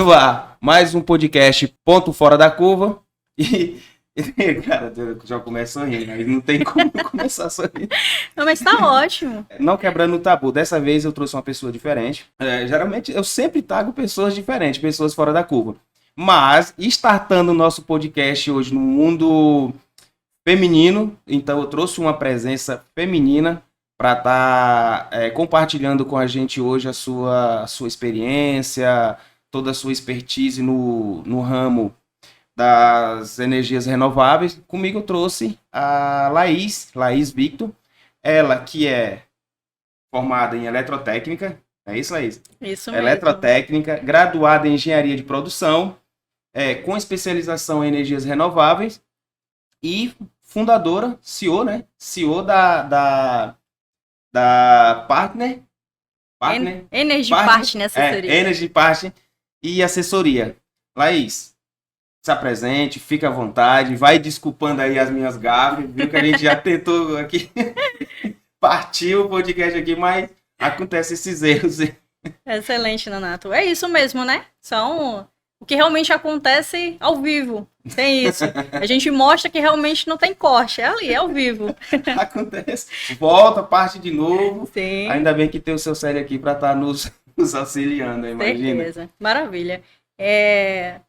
No ar, mais um podcast Ponto Fora da Curva. E, cara, já começa sorrindo, mas não tem como começar sorrindo. Não, mas tá ótimo. Não quebrando o tabu, dessa vez eu trouxe uma pessoa diferente. Geralmente eu sempre trago pessoas diferentes, pessoas fora da curva. Mas, startando o nosso podcast hoje no mundo feminino, então eu trouxe uma presença feminina para estar compartilhando com a gente hoje a sua experiência, toda a sua expertise no ramo das energias renováveis. Comigo eu trouxe a Laís Victor, ela que é formada em eletrotécnica, é isso, Laís? Isso mesmo. Eletrotécnica, graduada em engenharia de produção, com especialização em energias renováveis e fundadora, CEO, né? CEO da Partner Energy Partner Assessoria. Energy Partner e Assessoria. Laís, se apresente, fica à vontade, vai desculpando aí as minhas gafes, viu que a gente já tentou aqui, partiu o podcast aqui, mas acontece esses erros. Excelente, Nonato. É isso mesmo, né? São o que realmente acontece ao vivo. Tem isso. A gente mostra que realmente não tem corte. É ali, é ao vivo. Acontece. Volta, parte de novo. Sim. Ainda bem que tem o seu série aqui para estar nos auxiliando, imagina. Certeza. Maravilha.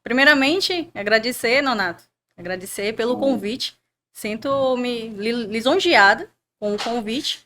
Primeiramente, agradecer, Nonato. Agradecer pelo convite. Sinto-me lisonjeada com o convite.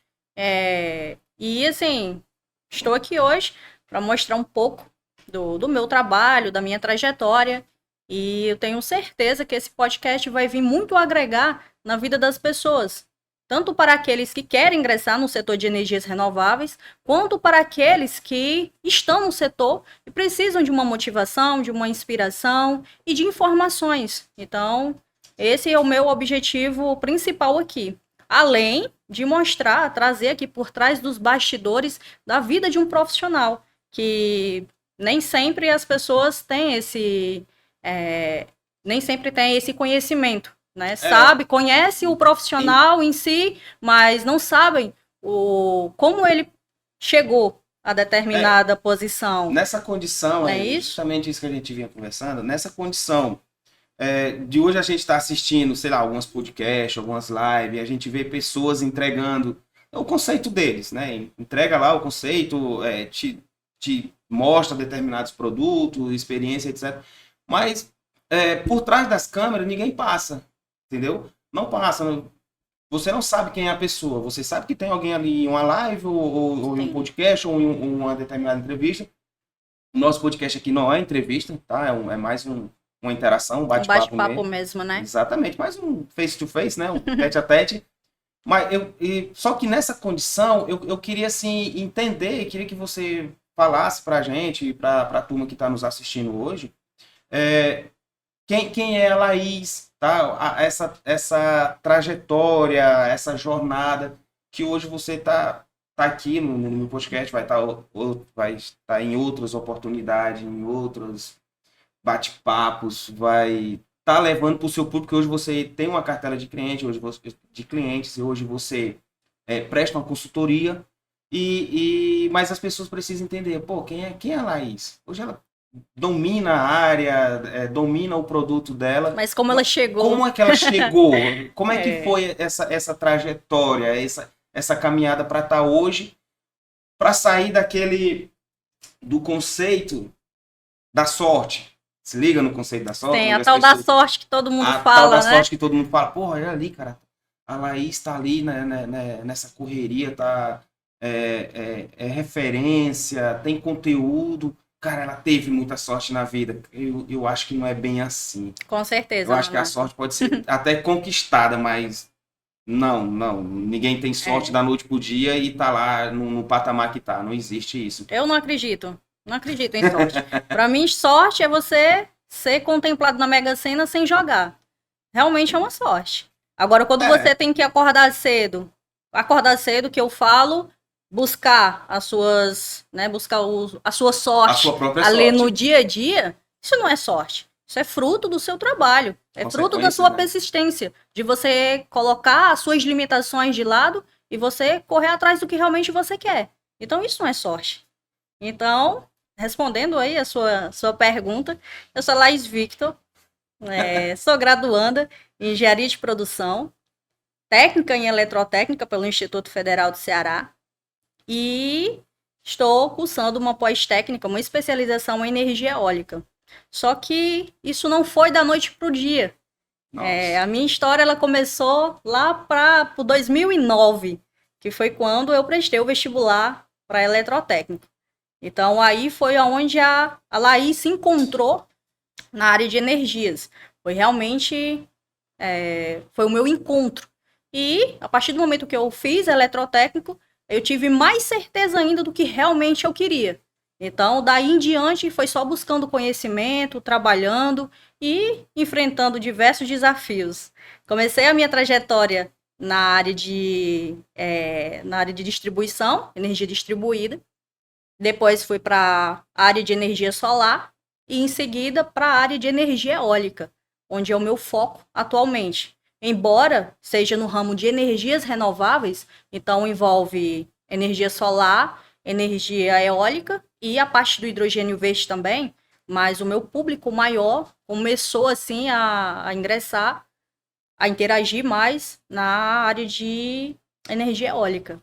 E, assim, estou aqui hoje para mostrar um pouco do meu trabalho, da minha trajetória. E eu tenho certeza que esse podcast vai vir muito agregar na vida das pessoas. Tanto para aqueles que querem ingressar no setor de energias renováveis, quanto para aqueles que estão no setor e precisam de uma motivação, de uma inspiração e de informações. Então, esse é o meu objetivo principal aqui. Além de mostrar, trazer aqui por trás dos bastidores da vida de um profissional, que nem sempre as pessoas têm nem sempre têm esse conhecimento. Né? Conhece o profissional em si, mas não sabem como ele chegou a determinada posição. Nessa condição, justamente isso que a gente vinha conversando, nessa condição de hoje a gente está assistindo, sei lá, algumas podcasts, algumas lives, a gente vê pessoas entregando o conceito deles, né? Entrega lá o conceito, te mostra determinados produtos, experiência, etc. Mas por trás das câmeras ninguém passa. Entendeu? Não passa. Você não sabe quem é a pessoa. Você sabe que tem alguém ali em uma live, ou em um podcast, ou em uma determinada entrevista. O nosso podcast aqui não é entrevista, tá? É mais uma interação, um bate-papo mesmo, né? Exatamente, mais um face-to-face, né? Um tete-a-tete. Mas só que nessa condição, eu queria, assim, entender, queria que você falasse pra gente, pra turma que está nos assistindo hoje, quem é a Laís, tá? Essa trajetória, essa jornada que hoje você está aqui no meu podcast, vai estar em outras oportunidades, em outros bate-papos, vai estar levando para o seu público, que hoje você tem uma cartela de clientes, e hoje você presta uma consultoria, mas as pessoas precisam entender, quem é a Laís? Hoje ela domina a área, domina o produto dela. Mas como ela chegou? Como é que ela chegou? Como é que foi essa trajetória, essa caminhada para estar hoje, para sair do conceito da sorte? Se liga no conceito da sorte? Tem a tal da sorte que todo mundo fala, né? A tal da sorte que todo mundo fala. Porra, olha ali, cara. A Laís tá ali nessa correria, é referência, tem conteúdo. Cara, ela teve muita sorte na vida. Eu acho que não é bem assim. Com certeza. Eu acho que a sorte pode ser até conquistada, mas não. Ninguém tem sorte da noite pro dia e tá lá no patamar que tá. Não existe isso. Eu não acredito. Não acredito em sorte. Pra mim, sorte é você ser contemplado na Mega Sena sem jogar. Realmente é uma sorte. Agora, quando você tem que acordar cedo que eu falo, buscar as suas, né, a sua sorte, a sua própria ali sorte. No dia a dia, isso não é sorte. Isso é fruto do seu trabalho. É fruto da sua persistência, de você colocar as suas limitações de lado e você correr atrás do que realmente você quer. Então, isso não é sorte. Então, respondendo aí a sua pergunta, eu sou Laís Victor, sou graduanda em Engenharia de Produção, técnica em Eletrotécnica pelo Instituto Federal do Ceará e estou cursando uma pós-técnica, uma especialização em energia eólica. Só que isso não foi da noite para o dia. A minha história ela começou lá para 2009, que foi quando eu prestei o vestibular para eletrotécnico. Então, aí foi onde a Laís se encontrou na área de energias. Foi realmente foi o meu encontro. E, a partir do momento que eu fiz eletrotécnico, eu tive mais certeza ainda do que realmente eu queria. Então, daí em diante, foi só buscando conhecimento, trabalhando e enfrentando diversos desafios. Comecei a minha trajetória na área de distribuição, energia distribuída. Depois fui para a área de energia solar e, em seguida, para a área de energia eólica, onde é o meu foco atualmente. Embora seja no ramo de energias renováveis, então envolve energia solar, energia eólica e a parte do hidrogênio verde também, mas o meu público maior começou assim a ingressar, a interagir mais na área de energia eólica.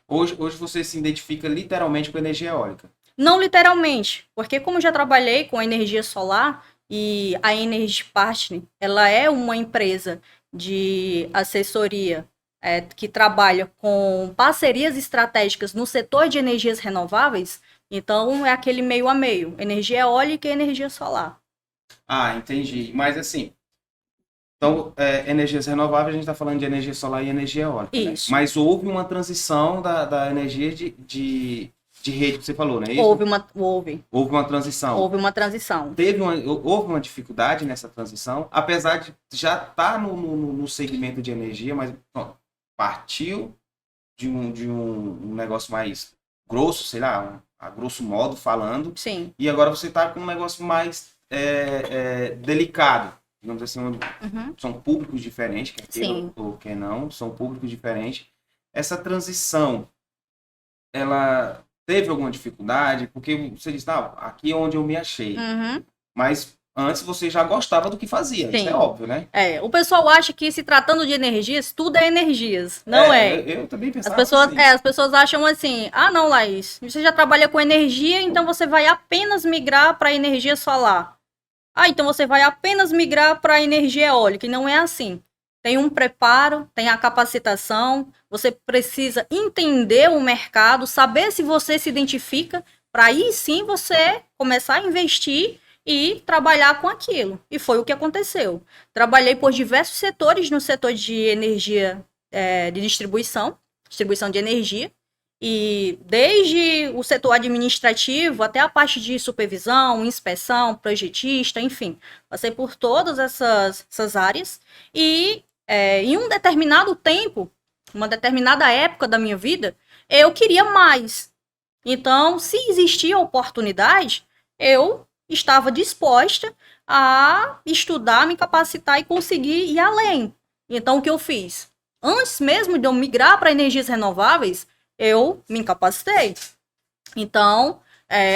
Hoje você se identifica literalmente com energia eólica? Não literalmente, porque como já trabalhei com energia solar e a Energy Partner, ela é uma empresa de assessoria que trabalha com parcerias estratégicas no setor de energias renováveis, então é aquele meio a meio, energia eólica e energia solar. Ah, entendi. Mas assim, então, energias renováveis, a gente está falando de energia solar e energia eólica. Isso. Né? Mas houve uma transição da energia de rede que você falou, não é isso? Houve uma transição. Houve uma transição. Houve uma dificuldade nessa transição, apesar de já estar no segmento de energia, mas partiu de um negócio mais grosso, sei lá, a grosso modo falando. Sim. E agora você está com um negócio mais delicado. Digamos assim, são públicos diferentes, quer queira ou quer não, são públicos diferentes. Essa transição, ela teve alguma dificuldade? Porque você disse, aqui é onde eu me achei. Mas antes você já gostava do que fazia, Sim. Isso é óbvio, né? O pessoal acha que se tratando de energias, tudo é energias. Não é. Eu também pensava assim. As pessoas acham assim, não, Laís, você já trabalha com energia, então você vai apenas migrar para energia solar. Então você vai apenas migrar para a energia eólica. E não é assim. Tem um preparo, tem a capacitação, você precisa entender o mercado, saber se você se identifica, para aí sim você começar a investir e trabalhar com aquilo. E foi o que aconteceu. Trabalhei por diversos setores no setor de energia de distribuição de energia. E desde o setor administrativo até a parte de supervisão, inspeção, projetista, enfim. Passei por todas essas áreas. E em um determinado tempo, uma determinada época da minha vida, eu queria mais. Então, se existia oportunidade, eu estava disposta a estudar, me capacitar e conseguir ir além. Então, o que eu fiz? Antes mesmo de eu migrar para energias renováveis, eu me incapacitei. Então,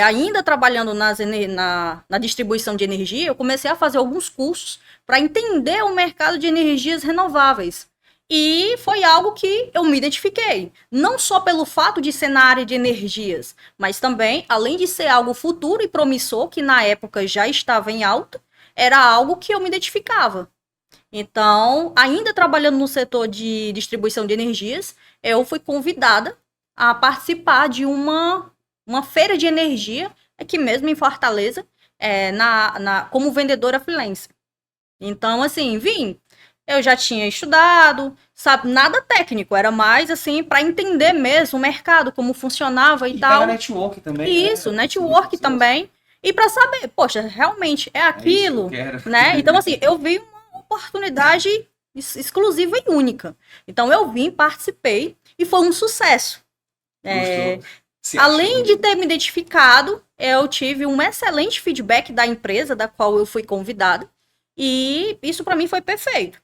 ainda trabalhando na distribuição de energia, eu comecei a fazer alguns cursos para entender o mercado de energias renováveis. E foi algo que eu me identifiquei. Não só pelo fato de ser na área de energias, mas também, além de ser algo futuro e promissor, que na época já estava em alta, era algo que eu me identificava. Então, ainda trabalhando no setor de distribuição de energias, eu fui convidada a participar de uma feira de energia, aqui mesmo em Fortaleza, como vendedora freelancer. Então, assim, eu já tinha estudado, sabe, nada técnico, era mais assim para entender mesmo o mercado, como funcionava e tal. Network também. Isso, network também. E para saber, poxa, realmente é aquilo, né? Então, assim, eu vi uma oportunidade exclusiva e única. Então, eu participei e foi um sucesso. Além de ter me identificado, eu tive um excelente feedback da empresa da qual eu fui convidada. E isso para mim foi perfeito.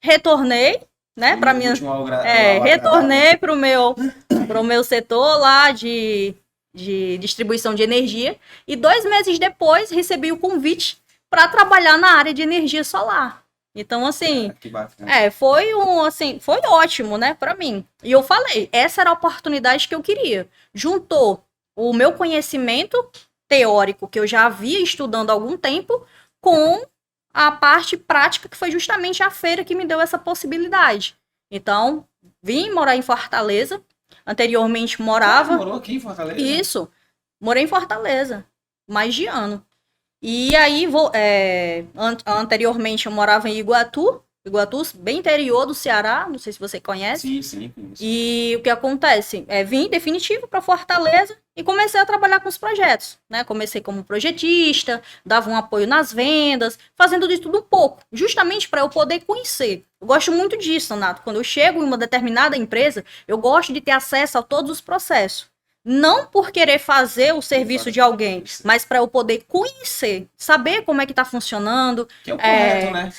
Retornei, né, para minha retornei pro meu setor lá de de distribuição de energia. E 2 meses depois, recebi o convite para trabalhar na área de energia solar. Então, assim, Que bacana. foi ótimo, né, para mim. E eu falei, essa era a oportunidade que eu queria. Juntou o meu conhecimento teórico, que eu já havia estudando há algum tempo, com a parte prática, que foi justamente a feira que me deu essa possibilidade. Então, vim morar em Fortaleza. Anteriormente morava... morou aqui em Fortaleza? Isso, morei em Fortaleza, mais de ano. E aí, anteriormente eu morava em Iguatu, bem interior do Ceará, não sei se você conhece. Sim, conheço. E o que acontece? Vim definitivo para Fortaleza e comecei a trabalhar com os projetos, né? Comecei como projetista, dava um apoio nas vendas, fazendo de tudo um pouco, justamente para eu poder conhecer. Eu gosto muito disso, Nato. Quando eu chego em uma determinada empresa, eu gosto de ter acesso a todos os processos. Não por querer fazer o serviço de alguém, mas para eu poder conhecer, saber como é que está funcionando. Que é o correto, né?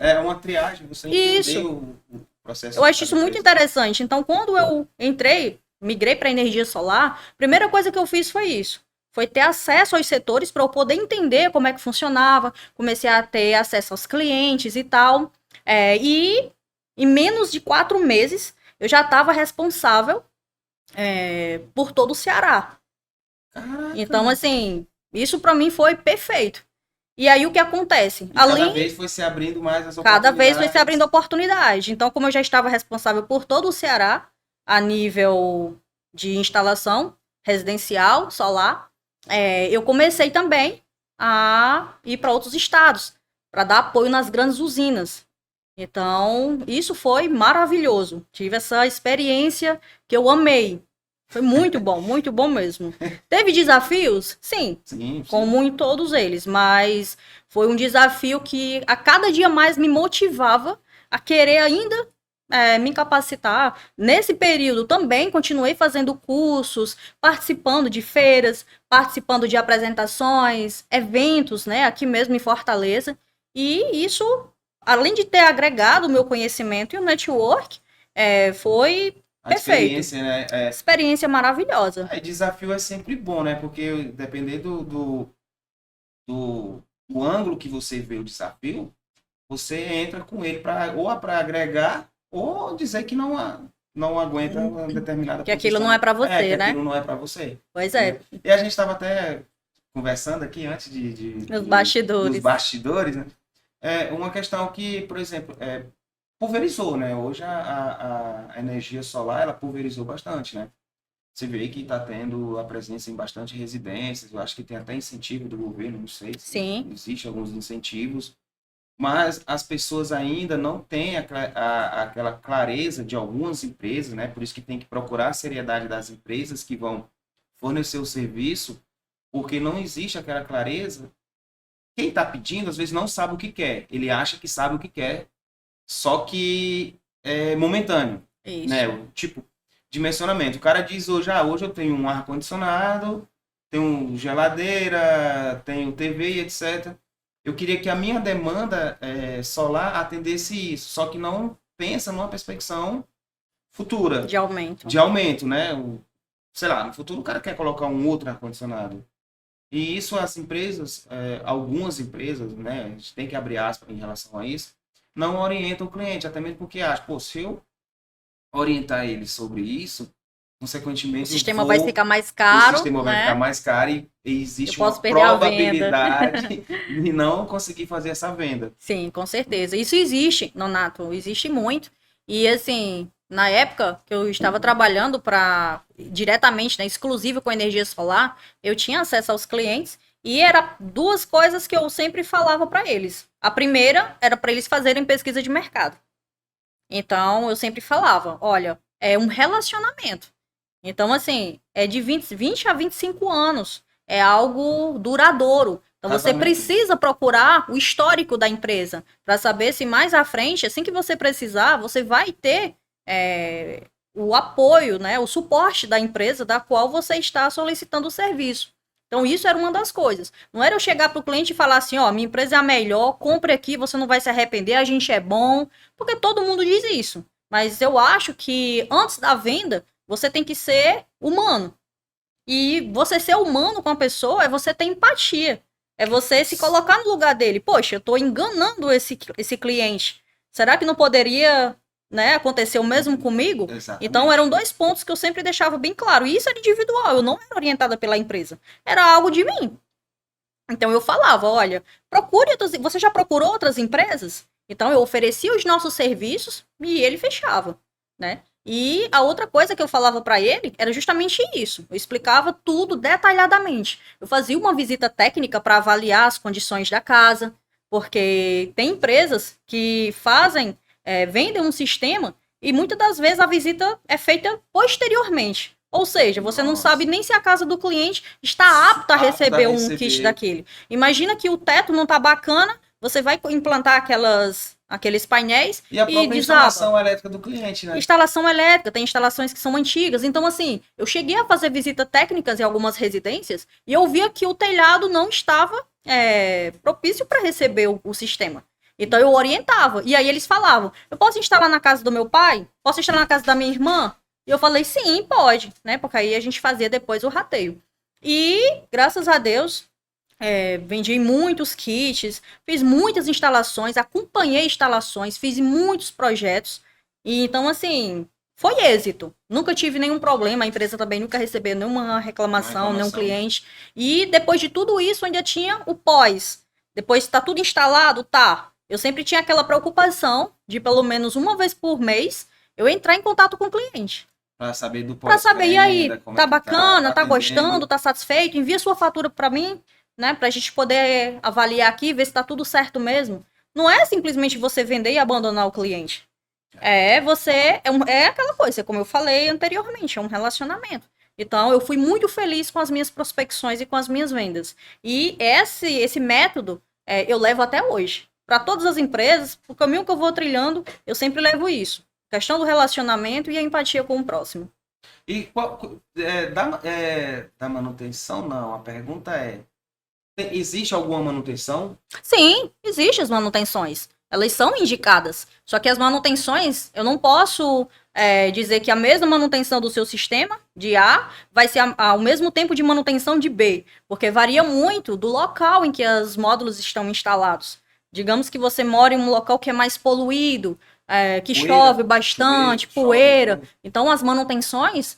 É uma triagem, você entender o processo. Eu acho isso muito interessante. Então, quando eu migrei para energia solar, a primeira coisa que eu fiz foi isso. Foi ter acesso aos setores para eu poder entender como é que funcionava. Comecei a ter acesso aos clientes e tal. E em menos de 4 meses, eu já estava responsável por todo o Ceará. Caraca. Então, assim, isso para mim foi perfeito. E aí o que acontece? Cada vez foi se abrindo mais as oportunidades. Cada vez foi se abrindo oportunidade. Então, como eu já estava responsável por todo o Ceará, a nível de instalação residencial, solar, eu comecei também a ir para outros estados, para dar apoio nas grandes usinas. Então, isso foi maravilhoso. Tive essa experiência que eu amei. Foi muito bom mesmo. Teve desafios? Sim. Como em todos eles, mas foi um desafio que a cada dia mais me motivava a querer ainda me capacitar. Nesse período também continuei fazendo cursos, participando de feiras, participando de apresentações, eventos, né, aqui mesmo em Fortaleza. E isso, além de ter agregado o meu conhecimento e o network, foi perfeito. Experiência, né? Experiência maravilhosa. Desafio é sempre bom, né? Porque dependendo do ângulo que você vê o desafio, você entra com ele para agregar ou dizer que não aguenta uma determinada que aquilo não é para você, né? Aquilo não é para você. Pois é. E a gente estava até conversando aqui antes Nos bastidores. Dos bastidores, né? Uma questão que, por exemplo, pulverizou, né? Hoje a energia solar, ela pulverizou bastante, né? Você vê que está tendo a presença em bastante residências, eu acho que tem até incentivo do governo, não sei se existe alguns incentivos, mas as pessoas ainda não têm aquela clareza de algumas empresas, né? Por isso que tem que procurar a seriedade das empresas que vão fornecer o serviço, porque não existe aquela clareza. Quem está pedindo, às vezes, não sabe o que quer. Ele acha que sabe o que quer, só que é momentâneo. Isso. Né? Tipo, dimensionamento. O cara diz hoje eu tenho um ar-condicionado, tenho geladeira, tenho TV e etc. Eu queria que a minha demanda solar atendesse isso, só que não pensa numa perspectiva futura. De aumento. De aumento, né? Sei lá, no futuro o cara quer colocar um outro ar-condicionado. E isso as empresas, algumas empresas, né? A gente tem que abrir aspas em relação a isso, não orientam o cliente, até mesmo porque acham, se eu orientar ele sobre isso, consequentemente o sistema vai ficar mais caro. O sistema vai ficar mais caro e existe uma probabilidade de não conseguir fazer essa venda. Sim, com certeza. Isso existe, Nonato, existe muito. E assim, na época que eu estava trabalhando diretamente, né, exclusivo com energia solar, eu tinha acesso aos clientes e era 2 coisas que eu sempre falava para eles. A primeira era para eles fazerem pesquisa de mercado. Então, eu sempre falava, olha, é um relacionamento. Então, assim, é de 20 a 25 anos. É algo duradouro. Então, você precisa procurar o histórico da empresa para saber se mais à frente, assim que você precisar, você vai ter o apoio, né, o suporte da empresa da qual você está solicitando o serviço. Então, isso era uma das coisas. Não era eu chegar para o cliente e falar assim, minha empresa é a melhor, compre aqui, você não vai se arrepender, a gente é bom, porque todo mundo diz isso. Mas eu acho que antes da venda, você tem que ser humano. E você ser humano com a pessoa é você ter empatia. É você se colocar no lugar dele. Poxa, eu estou enganando esse cliente. Será que não poderia, né, acontecer o mesmo comigo? Exatamente. Então, eram 2 pontos que eu sempre deixava bem claro. E isso era individual, eu não era orientada pela empresa. Era algo de mim. Então, eu falava, olha, você já procurou outras empresas? Então, eu oferecia os nossos serviços e ele fechava, né? E a outra coisa que eu falava para ele era justamente isso. Eu explicava tudo detalhadamente. Eu fazia uma visita técnica para avaliar as condições da casa, porque tem empresas que vendem um sistema e muitas das vezes a visita é feita posteriormente. Ou seja, você não sabe nem se a casa do cliente está apta a receber um kit daquele. Imagina que o teto não está bacana, você vai implantar aqueles painéis e a própria instalação elétrica do cliente, né? Instalação elétrica, tem instalações que são antigas. Então, assim, eu cheguei a fazer visitas técnicas em algumas residências e eu via que o telhado não estava propício para receber o sistema. Então, eu orientava. E aí eles falavam, eu posso instalar na casa do meu pai? Posso instalar na casa da minha irmã? E eu falei, sim, pode, né? Porque aí a gente fazia depois o rateio. E, graças a Deus, vendi muitos kits, fiz muitas instalações, acompanhei instalações, fiz muitos projetos. E então, assim, foi êxito. Nunca tive nenhum problema, a empresa também nunca recebeu nenhuma reclamação, nenhum cliente. E depois de tudo isso, ainda tinha o pós. Depois está tudo instalado, tá. Eu sempre tinha aquela preocupação de pelo menos uma vez por mês eu entrar em contato com o cliente. Para saber do pós. Para saber, e aí, tá bacana, tá gostando, tá satisfeito? Envia sua fatura para mim, né? Pra gente poder avaliar aqui, ver se tá tudo certo mesmo. Não é simplesmente você vender e abandonar o cliente. É aquela coisa, como eu falei anteriormente, é um relacionamento. Então, eu fui muito feliz com as minhas prospecções e com as minhas vendas. E esse método eu levo até hoje. Para todas as empresas, o caminho que eu vou trilhando, eu sempre levo isso. Questão do relacionamento e a empatia com o próximo. E da manutenção, não. A pergunta é, existe alguma manutenção? Sim, existem as manutenções. Elas são indicadas. Só que as manutenções, eu não posso dizer que a mesma manutenção do seu sistema de A vai ser ao mesmo tempo de manutenção de B, porque varia muito do local em que os módulos estão instalados. Digamos que você mora em um local que é mais poluído, que chove bastante, poeira. Então, as manutenções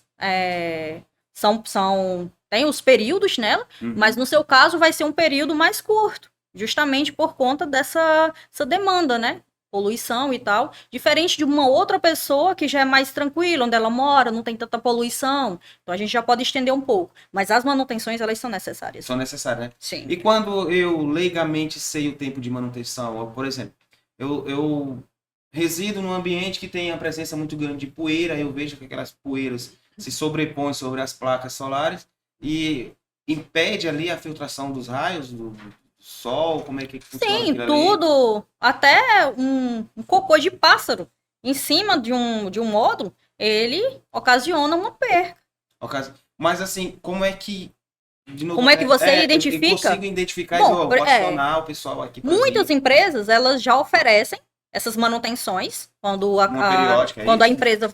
tem os períodos nela, mas no seu caso vai ser um período mais curto, justamente por conta dessa demanda, né? Poluição e tal. Diferente de uma outra pessoa que já é mais tranquila, onde ela mora, não tem tanta poluição. Então a gente já pode estender um pouco. Mas as manutenções, elas são necessárias. São necessárias, né? Sim. E quando eu leigamente sei o tempo de manutenção, por exemplo, eu resido num ambiente que tem a presença muito grande de poeira, eu vejo que aquelas poeiras se sobrepõem sobre as placas solares e impede ali a filtração dos raios do sol, como é que funciona? Sim, tudo, ali? Até um cocô de pássaro em cima de um módulo, ele ocasiona uma perca. Mas assim, como é que novo, como é que você identifica? Eu consigo identificar e vou acionar o pessoal aqui. Muitas empresas, elas já oferecem essas manutenções, quando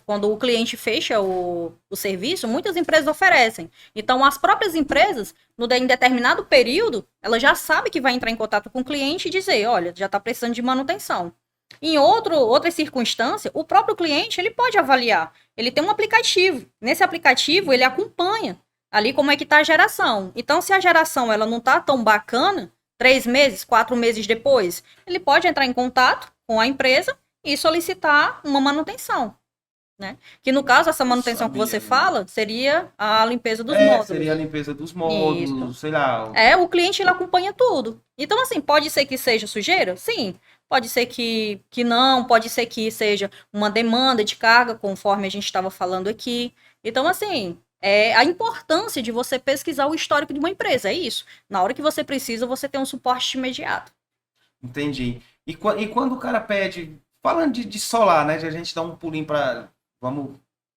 quando o cliente fecha o serviço, muitas empresas oferecem. Então, as próprias empresas, em determinado período, ela já sabe que vai entrar em contato com o cliente e dizer, olha, já está precisando de manutenção. Em outra circunstância, o próprio cliente ele pode avaliar. Ele tem um aplicativo. Nesse aplicativo, ele acompanha ali como é que está a geração. Então, se a geração ela não está tão bacana, 3 meses, 4 meses depois, ele pode entrar em contato com a empresa e solicitar uma manutenção, né? Que no caso, essa manutenção que você fala seria a limpeza dos módulos. Seria a limpeza dos módulos, sei lá. O cliente ele acompanha tudo. Então, assim, pode ser que seja sujeira? Sim. Pode ser que não, pode ser que seja uma demanda de carga, conforme a gente estava falando aqui. Então, assim, a importância de você pesquisar o histórico de uma empresa, é isso. Na hora que você precisa, você tem um suporte imediato. Entendi. E quando o cara pede, falando de solar, né? A gente dá um pulinho para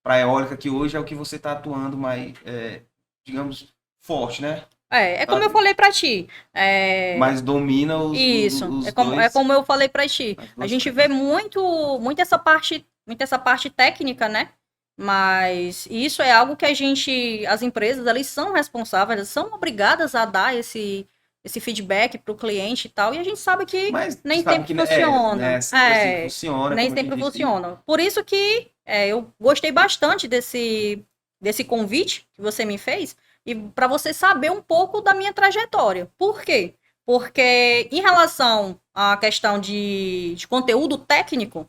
a eólica, que hoje é o que você está atuando mais, digamos, forte, né? Como eu falei para ti. Mas domina os Isso, os como eu falei para ti. A gente vê muito essa parte técnica, né? Mas isso é algo que as empresas, elas são responsáveis, elas são obrigadas a dar esse feedback para o cliente e tal, e a gente sabe que Mas nem sabe sempre que funciona. assim funciona, Nem como a sempre gente disse. funciona. Por isso que eu gostei bastante desse convite que você me fez, e para você saber um pouco da minha trajetória. Por quê? Porque em relação à questão de conteúdo técnico,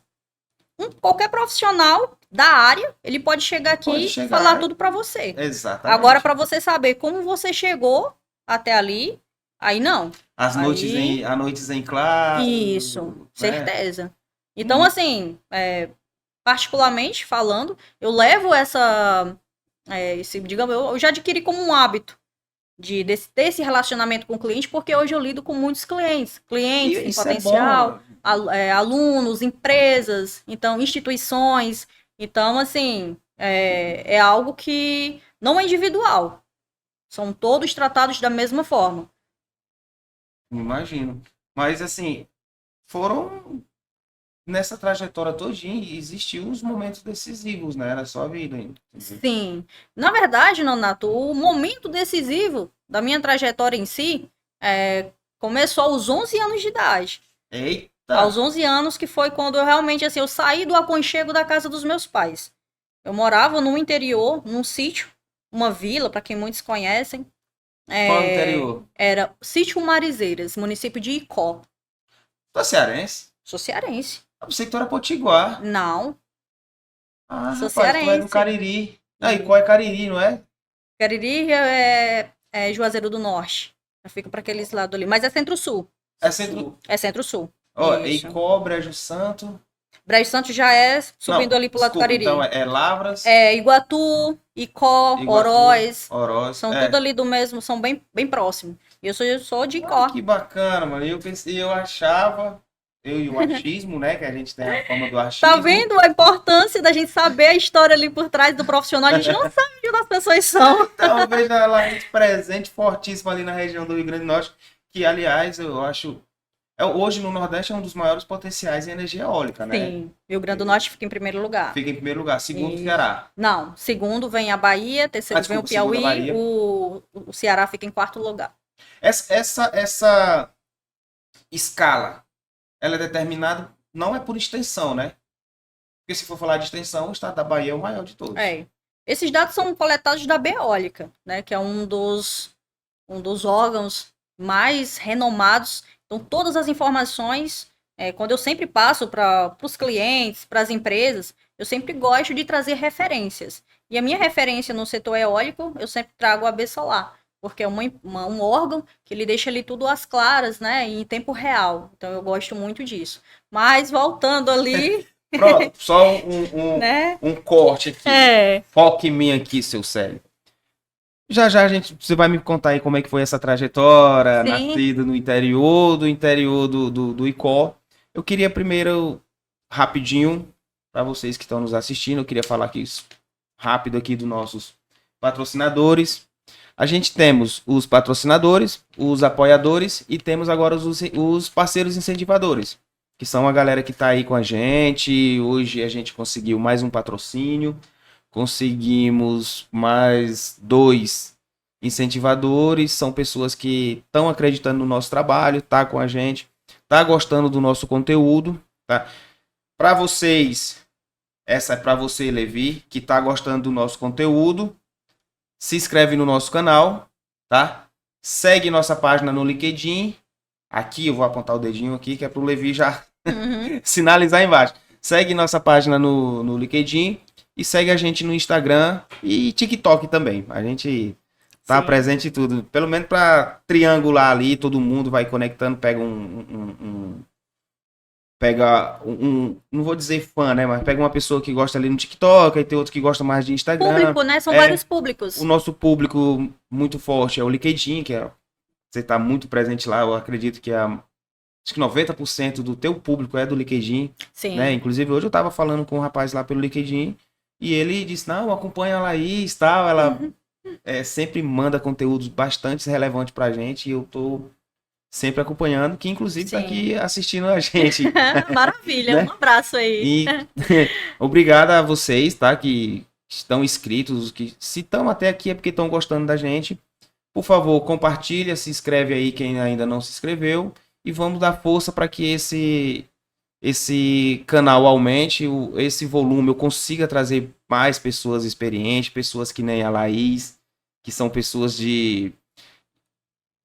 qualquer profissional da área, ele pode chegar aqui e falar tudo para você. Exatamente. Agora, para você saber como você chegou até ali, aí não. As noites em claro. Isso, né? certeza. Então, assim, particularmente falando, eu levo digamos, eu já adquiri como um hábito desse relacionamento com o cliente, porque hoje eu lido com muitos clientes em potencial, alunos, empresas, então, instituições. Então, assim, é algo que não é individual. São todos tratados da mesma forma. Imagino. Mas, assim, nessa trajetória todinha, existiam os momentos decisivos, né? Na sua vida ainda. Sim. Na verdade, Nonato, o momento decisivo da minha trajetória em si começou aos 11 anos de idade. Eita! Aos 11 anos, que foi quando eu realmente, assim, eu saí do aconchego da casa dos meus pais. Eu morava no interior, num sítio, uma vila, para quem muitos conhecem. Qual interior? Era Sítio Marizeiras, município de Icó. Tu é cearense? Sou cearense. Eu pensei que tu era potiguar. Não. Ah, Sou rapaz, tu é do Cariri. Ah, Icó é Cariri, não é? Cariri é Juazeiro do Norte. Fica para aqueles lados ali. Mas é Centro-Sul. É Centro... É Centro-Sul. Ó, Icó, Brejo Santo... Brejo Santo já é subindo ali pro lado do Cariri. Então é Lavras... É Iguatu, Icó, Oroz. São tudo ali do mesmo, são bem, bem próximos. E eu sou de Icó. Que bacana, mano. Eu achava... Eu e o achismo, né? Que a gente tem a fama do achismo. Tá vendo a importância da gente saber a história ali por trás do profissional? A gente não sabe onde as pessoas são. Então, eu vejo ela presente, fortíssima ali na região do Rio Grande do Norte, que, aliás, eu acho... Hoje, no Nordeste, é um dos maiores potenciais em energia eólica, né? Sim. Rio Grande do Norte fica em primeiro lugar. Fica em primeiro lugar. Segundo, o Ceará. Não. Segundo vem a Bahia, terceiro vem o Piauí, o Ceará fica em quarto lugar. Essa escala, ela é determinada, não é por extensão, né? Porque se for falar de extensão, o estado da Bahia é o maior de todos. Esses dados são coletados da Beólica, né? Que é um dos órgãos mais renomados. Então, todas as informações, quando eu sempre passo para os clientes, para as empresas, eu sempre gosto de trazer referências. E a minha referência no setor eólico, eu sempre trago a AB Solar, porque é um órgão que ele deixa ali tudo às claras, né, em tempo real. Então, eu gosto muito disso. Mas, voltando ali... Pronto, só né? um corte aqui. Foque em mim aqui, seu cérebro. Já você vai me contar aí como é que foi essa trajetória, nascido no interior do Icó. Eu queria primeiro, rapidinho, para vocês que estão nos assistindo, eu queria falar aqui rápido aqui dos nossos patrocinadores. A gente temos os patrocinadores, os apoiadores e temos agora os parceiros incentivadores, que são a galera que está aí com a gente. Hoje a gente conseguiu mais um patrocínio. Conseguimos mais 2 incentivadores, são pessoas que estão acreditando no nosso trabalho, tá com a gente, tá gostando do nosso conteúdo, tá? Para vocês, essa é para você, Levi, que tá gostando do nosso conteúdo, se inscreve no nosso canal, tá? Segue nossa página no LinkedIn, aqui eu vou apontar o dedinho aqui, que é pro Levi já sinalizar embaixo. Segue nossa página no LinkedIn, e segue a gente no Instagram e TikTok também. A gente tá presente em tudo. Pelo menos para triangular ali, todo mundo vai conectando, pega não vou dizer fã, né? Mas pega uma pessoa que gosta ali no TikTok, aí tem outro que gosta mais de Instagram. Público, né? São vários públicos. O nosso público muito forte é o LinkedIn, que você tá muito presente lá. Eu acredito que acho que 90% do teu público é do LinkedIn. Sim. Né? Inclusive, hoje eu tava falando com um rapaz lá pelo LinkedIn, e ele disse, não, acompanha a Laís, tal, ela sempre manda conteúdos bastante relevantes pra gente, e eu tô sempre acompanhando, que inclusive tá aqui assistindo a gente. Maravilha, né? Um abraço aí. E obrigado a vocês, tá, que estão inscritos, os que se estão até aqui é porque estão gostando da gente. Por favor, compartilha, se inscreve aí quem ainda não se inscreveu e vamos dar força para que esse canal aumente, esse volume, eu consiga trazer mais pessoas experientes, pessoas que nem a Laís, que são pessoas de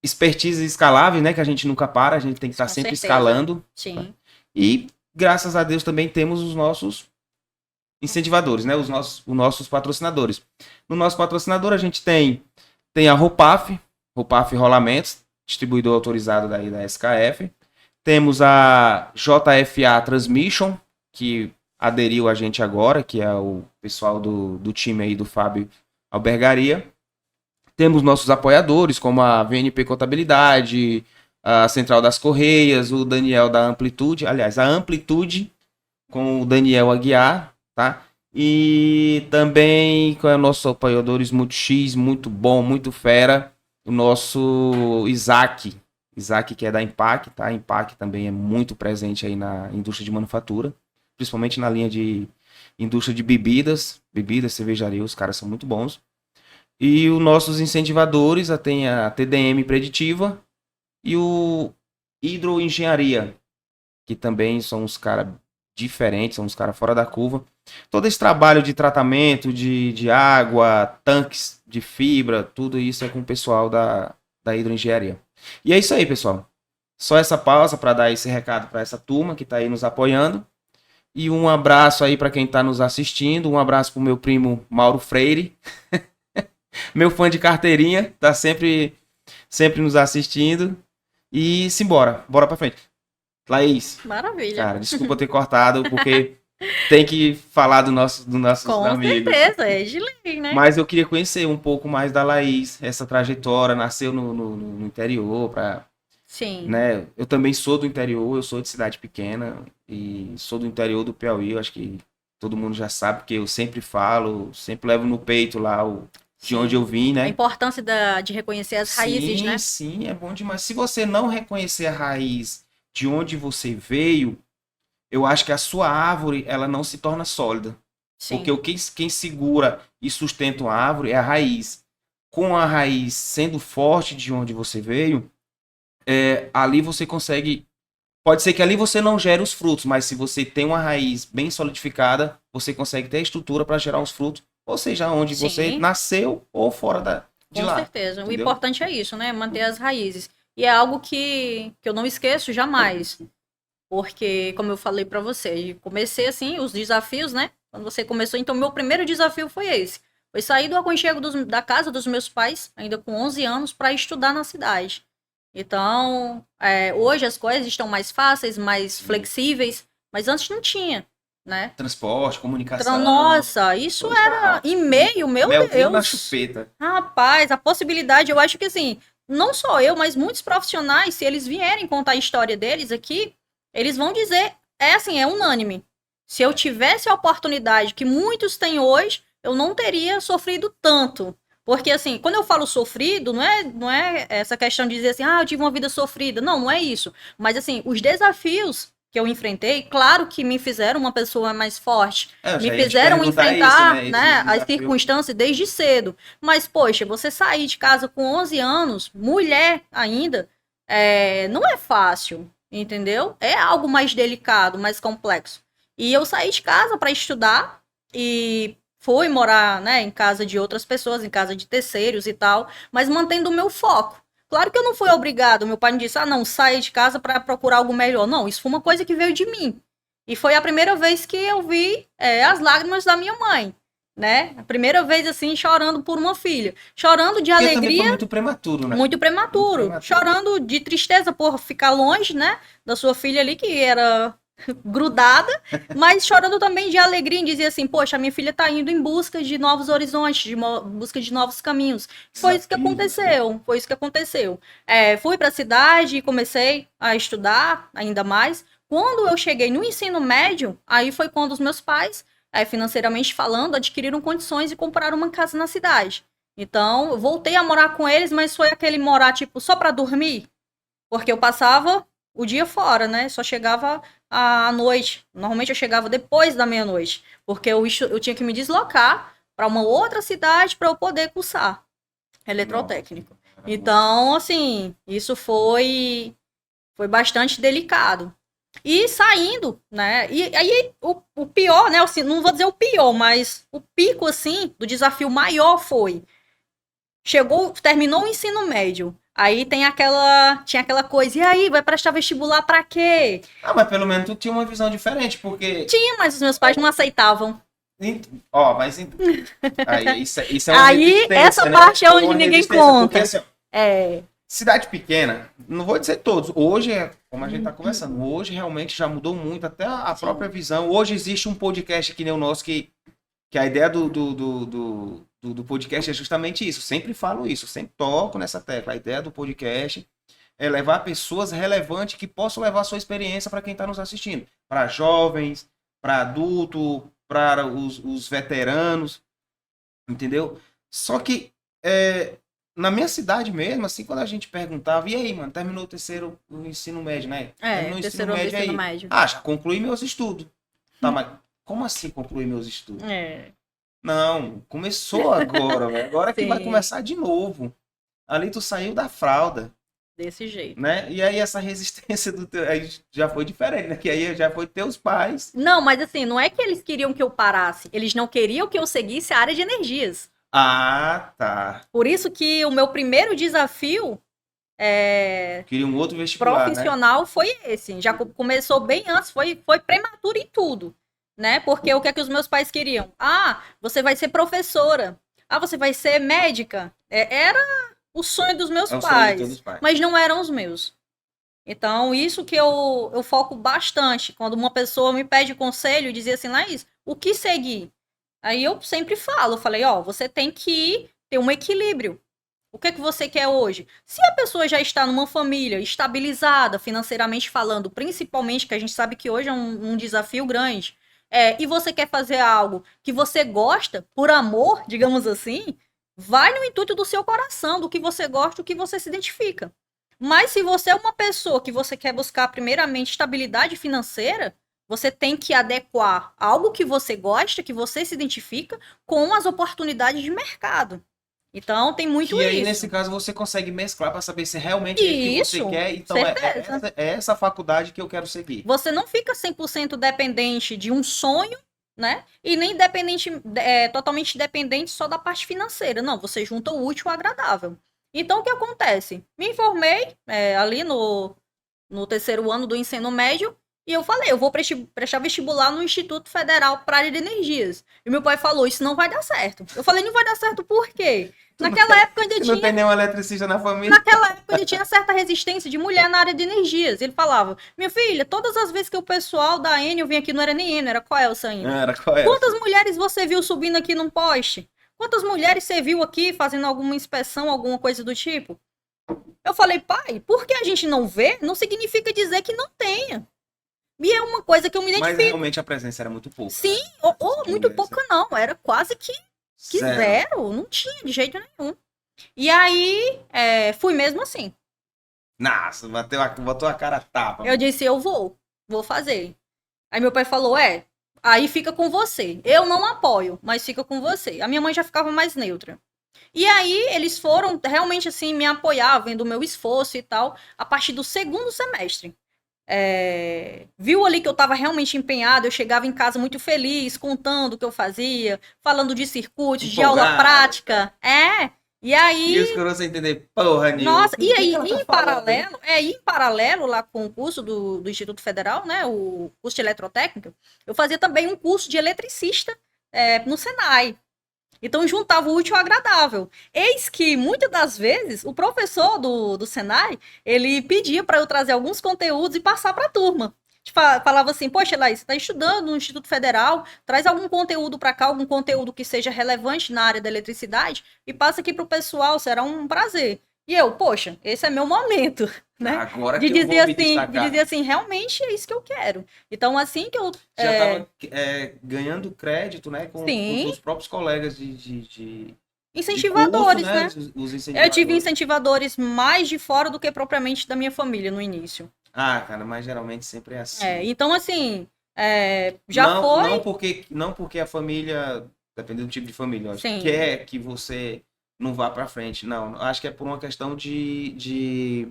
expertise escalável, né? Que a gente nunca para, a gente tem que estar sempre escalando. Sim. E graças a Deus também temos os nossos incentivadores, né? Os nossos patrocinadores. No nosso patrocinador a gente tem a Ropaf Rolamentos, distribuidor autorizado daí da SKF. Temos a JFA Transmission, que aderiu a gente agora, que é o pessoal do time aí do Fábio Albergaria. Temos nossos apoiadores, como a VNP Contabilidade, a Central das Correias, o Daniel da Amplitude. Aliás, a Amplitude com o Daniel Aguiar, tá? E também com os nossos apoiadores muito X, muito bom, muito fera, o nosso Isaac, que é da Impact, tá? A Impact também é muito presente aí na indústria de manufatura, principalmente na linha de indústria de bebidas, cervejaria, os caras são muito bons. E os nossos incentivadores, tem a TDM Preditiva e o Hidroengenharia, que também são uns caras diferentes, são uns caras fora da curva. Todo esse trabalho de tratamento de água, tanques de fibra, tudo isso é com o pessoal da Hidroengenharia. E é isso aí, pessoal. Só essa pausa para dar esse recado para essa turma que está aí nos apoiando. E um abraço aí para quem está nos assistindo. Um abraço para o meu primo Mauro Freire. Meu fã de carteirinha, tá sempre nos assistindo. E simbora, bora pra frente. Laís. Maravilha. Cara, desculpa ter cortado, porque tem que falar dos nossos amigos. Com certeza, é de lei, né? Mas eu queria conhecer um pouco mais da Laís, essa trajetória, nasceu no interior, Sim. Né? Eu também sou do interior, eu sou de cidade pequena e sou do interior do Piauí, eu acho que todo mundo já sabe, porque eu sempre falo, sempre levo no peito lá de onde eu vim, né? A importância de reconhecer as raízes, né? Sim, é bom demais. Se você não reconhecer a raiz de onde você veio, eu acho que a sua árvore, ela não se torna sólida. Sim. Porque quem segura e sustenta a árvore é a raiz. Com a raiz sendo forte de onde você veio, ali você consegue... Pode ser que ali você não gere os frutos, mas se você tem uma raiz bem solidificada, você consegue ter a estrutura para gerar os frutos, ou seja, onde você nasceu ou fora de lá. Com certeza. Entendeu? O importante é isso, né? Manter as raízes. E é algo que eu não esqueço jamais. Porque, como eu falei para você, comecei assim, os desafios, né? Quando você começou, então meu primeiro desafio foi esse. Foi sair do aconchego da casa dos meus pais, ainda com 11 anos, para estudar na cidade. Então, hoje as coisas estão mais fáceis, mais flexíveis, mas antes não tinha, né? Transporte, comunicação. Nossa, isso era e-mail, meu Deus. Na chupeta. Rapaz, a possibilidade, eu acho que assim, não só eu, mas muitos profissionais, se eles vierem contar a história deles aqui, eles vão dizer, é unânime. Se eu tivesse a oportunidade que muitos têm hoje, eu não teria sofrido tanto. Porque, assim, quando eu falo sofrido, não é essa questão de dizer assim, eu tive uma vida sofrida. Não é isso. Mas, assim, os desafios que eu enfrentei, claro que me fizeram uma pessoa mais forte. Me fizeram enfrentar isso, né, as circunstâncias desde cedo. Mas, poxa, você sair de casa com 11 anos, mulher ainda, não é fácil, entendeu? É algo mais delicado, mais complexo. E eu saí de casa para estudar e... fui morar, né, em casa de outras pessoas, em casa de terceiros e tal, mas mantendo o meu foco. Claro que eu não fui obrigado, meu pai me disse, não, saia de casa para procurar algo melhor. Não, isso foi uma coisa que veio de mim. E foi a primeira vez que eu vi as lágrimas da minha mãe, né? A primeira vez, assim, chorando por uma filha. Chorando de alegria. Foi muito prematuro, né? Muito prematuro. Chorando de tristeza por ficar longe, né, da sua filha ali, que era... grudada, mas chorando também de alegria em dizer assim, poxa, a minha filha tá indo em busca de novos horizontes, de busca de novos caminhos. Foi isso que aconteceu. Fui para a cidade e comecei a estudar ainda mais. Quando eu cheguei no ensino médio, aí foi quando os meus pais, financeiramente falando, adquiriram condições de comprar uma casa na cidade. Então, eu voltei a morar com eles, mas foi aquele morar, tipo, só para dormir, porque eu passava o dia fora, né? Só chegava à noite. Normalmente eu chegava depois da meia-noite, porque eu tinha que me deslocar para uma outra cidade para eu poder cursar eletrotécnico. Então, assim, isso foi bastante delicado. E saindo, né? E aí o pior, né? Assim, não vou dizer o pior, mas o pico, assim, do desafio maior foi terminou o ensino médio. Aí tinha aquela coisa, e aí, vai prestar vestibular pra quê? Ah, mas pelo menos tu tinha uma visão diferente, porque... Tinha, mas os meus pais não aceitavam. Ó, mas... Aí, isso é uma Aí, resistência, essa né? parte é onde Uma ninguém resistência, conta. Porque, assim, É, cidade pequena, não vou dizer todos, hoje, como a gente tá conversando, hoje realmente já mudou muito, até a própria visão. Hoje existe um podcast que nem o nosso, que a ideia do podcast é justamente isso. Sempre falo isso, sempre toco nessa tecla. A ideia do podcast é levar pessoas relevantes que possam levar a sua experiência para quem está nos assistindo. Para jovens, para adultos, para os veteranos, entendeu? Só que na minha cidade mesmo, assim, quando a gente perguntava, e aí, mano, terminou o ensino médio, né? Terminou o ensino médio aí. médio. Ah, já concluí meus estudos. Tá, mas como assim concluir meus estudos? É, Não, começou agora, velho. Agora que vai Sim. começar de novo. Ali tu saiu da fralda, desse jeito. né? E aí essa resistência do teu, aí já foi diferente, né? Que aí já foi teus pais. Não, mas assim, não é que eles queriam que eu parasse, eles não queriam que eu seguisse a área de energias. Ah, tá. Por isso que o meu primeiro desafio Queria um outro vestibular, né? profissional foi esse. Já começou bem antes, foi prematuro em tudo, né? Porque o que é que os meus pais queriam? Ah, você vai ser professora. Ah, você vai ser médica. Era o sonho dos meus É o sonho de pais, todos os pais. mas não eram os meus. Então, isso que eu foco bastante. Quando uma pessoa me pede conselho, dizia assim, Laís, o que seguir? Aí eu sempre falo, falei, ó, você tem que ter um equilíbrio. O que é que você quer hoje? Se a pessoa já está numa família estabilizada, financeiramente falando, principalmente, que a gente sabe que hoje é um desafio grande, e você quer fazer algo que você gosta, por amor, digamos assim, vai no intuito do seu coração, do que você gosta, do que você se identifica. Mas se você é uma pessoa que você quer buscar primeiramente estabilidade financeira, você tem que adequar algo que você gosta, que você se identifica, com as oportunidades de mercado. Então tem muito Que aí, isso. nesse caso, você consegue mesclar para saber se realmente é o que você Isso, quer. Então, certeza. é essa faculdade que eu quero seguir. Você não fica 100% dependente de um sonho, né? E nem totalmente dependente só da parte financeira. Não, você junta o útil ao agradável. Então, o que acontece? Me informei ali no terceiro ano do ensino médio e eu falei, eu vou prestar vestibular no Instituto Federal para área de Energias. E meu pai falou, isso não vai dar certo. Eu falei, não vai dar certo por quê? Naquela época ainda Não tem nenhum eletricista na família. Naquela época ele tinha certa resistência de mulher na área de energias. Ele falava, minha filha, todas as vezes que o pessoal da Enel vinha aqui, não era nem Enel, era Coelsa ainda. Era, qual é? Quantas mulheres você viu subindo aqui num poste? Quantas mulheres você viu aqui fazendo alguma inspeção, alguma coisa do tipo? Eu falei, pai, porque a gente não vê, não significa dizer que não tenha. E é uma coisa que eu me Mas identifico. realmente a presença era muito pouca. Sim, né? ou muito pouca não, era quase que zero, não tinha de jeito nenhum. E aí, fui mesmo assim. Nossa, botou a cara a tapa. Eu disse, eu vou fazer. Aí meu pai falou, aí fica com você. Eu não apoio, mas fica com você. A minha mãe já ficava mais neutra. E aí eles foram realmente assim me apoiar, vendo o meu esforço e tal, a partir do segundo semestre. Viu ali que eu estava realmente empenhada, eu chegava em casa muito feliz, contando o que eu fazia, falando de circuitos, de aula Empolgada. prática. E aí. E os caras sem entender porra nenhuma. Nossa, e aí, ela tá em paralelo lá com o curso do Instituto Federal, né, o curso de eletrotécnica, eu fazia também um curso de eletricista no Senai. Então, juntava o útil ao agradável. Eis que, muitas das vezes, o professor do Senai, ele pedia para eu trazer alguns conteúdos e passar para a turma. Falava assim, poxa, Laís, você está estudando no Instituto Federal, traz algum conteúdo para cá, algum conteúdo que seja relevante na área da eletricidade e passa aqui para o pessoal, será um prazer. E eu, poxa, esse é meu momento, né? Agora De que eu vou me dizer destacar. assim, realmente é isso que eu quero. Então, assim que eu... Já estava ganhando crédito, né? Com Sim. os próprios colegas de Incentivadores, curso, né? Os incentivadores. Eu tive incentivadores mais de fora do que propriamente da minha família no início. Ah, cara, mas geralmente sempre é assim. Então, assim, já não, foi... Não porque a família dependendo do tipo de família, Sim. quer que você não vá para frente. Não, acho que é por uma questão de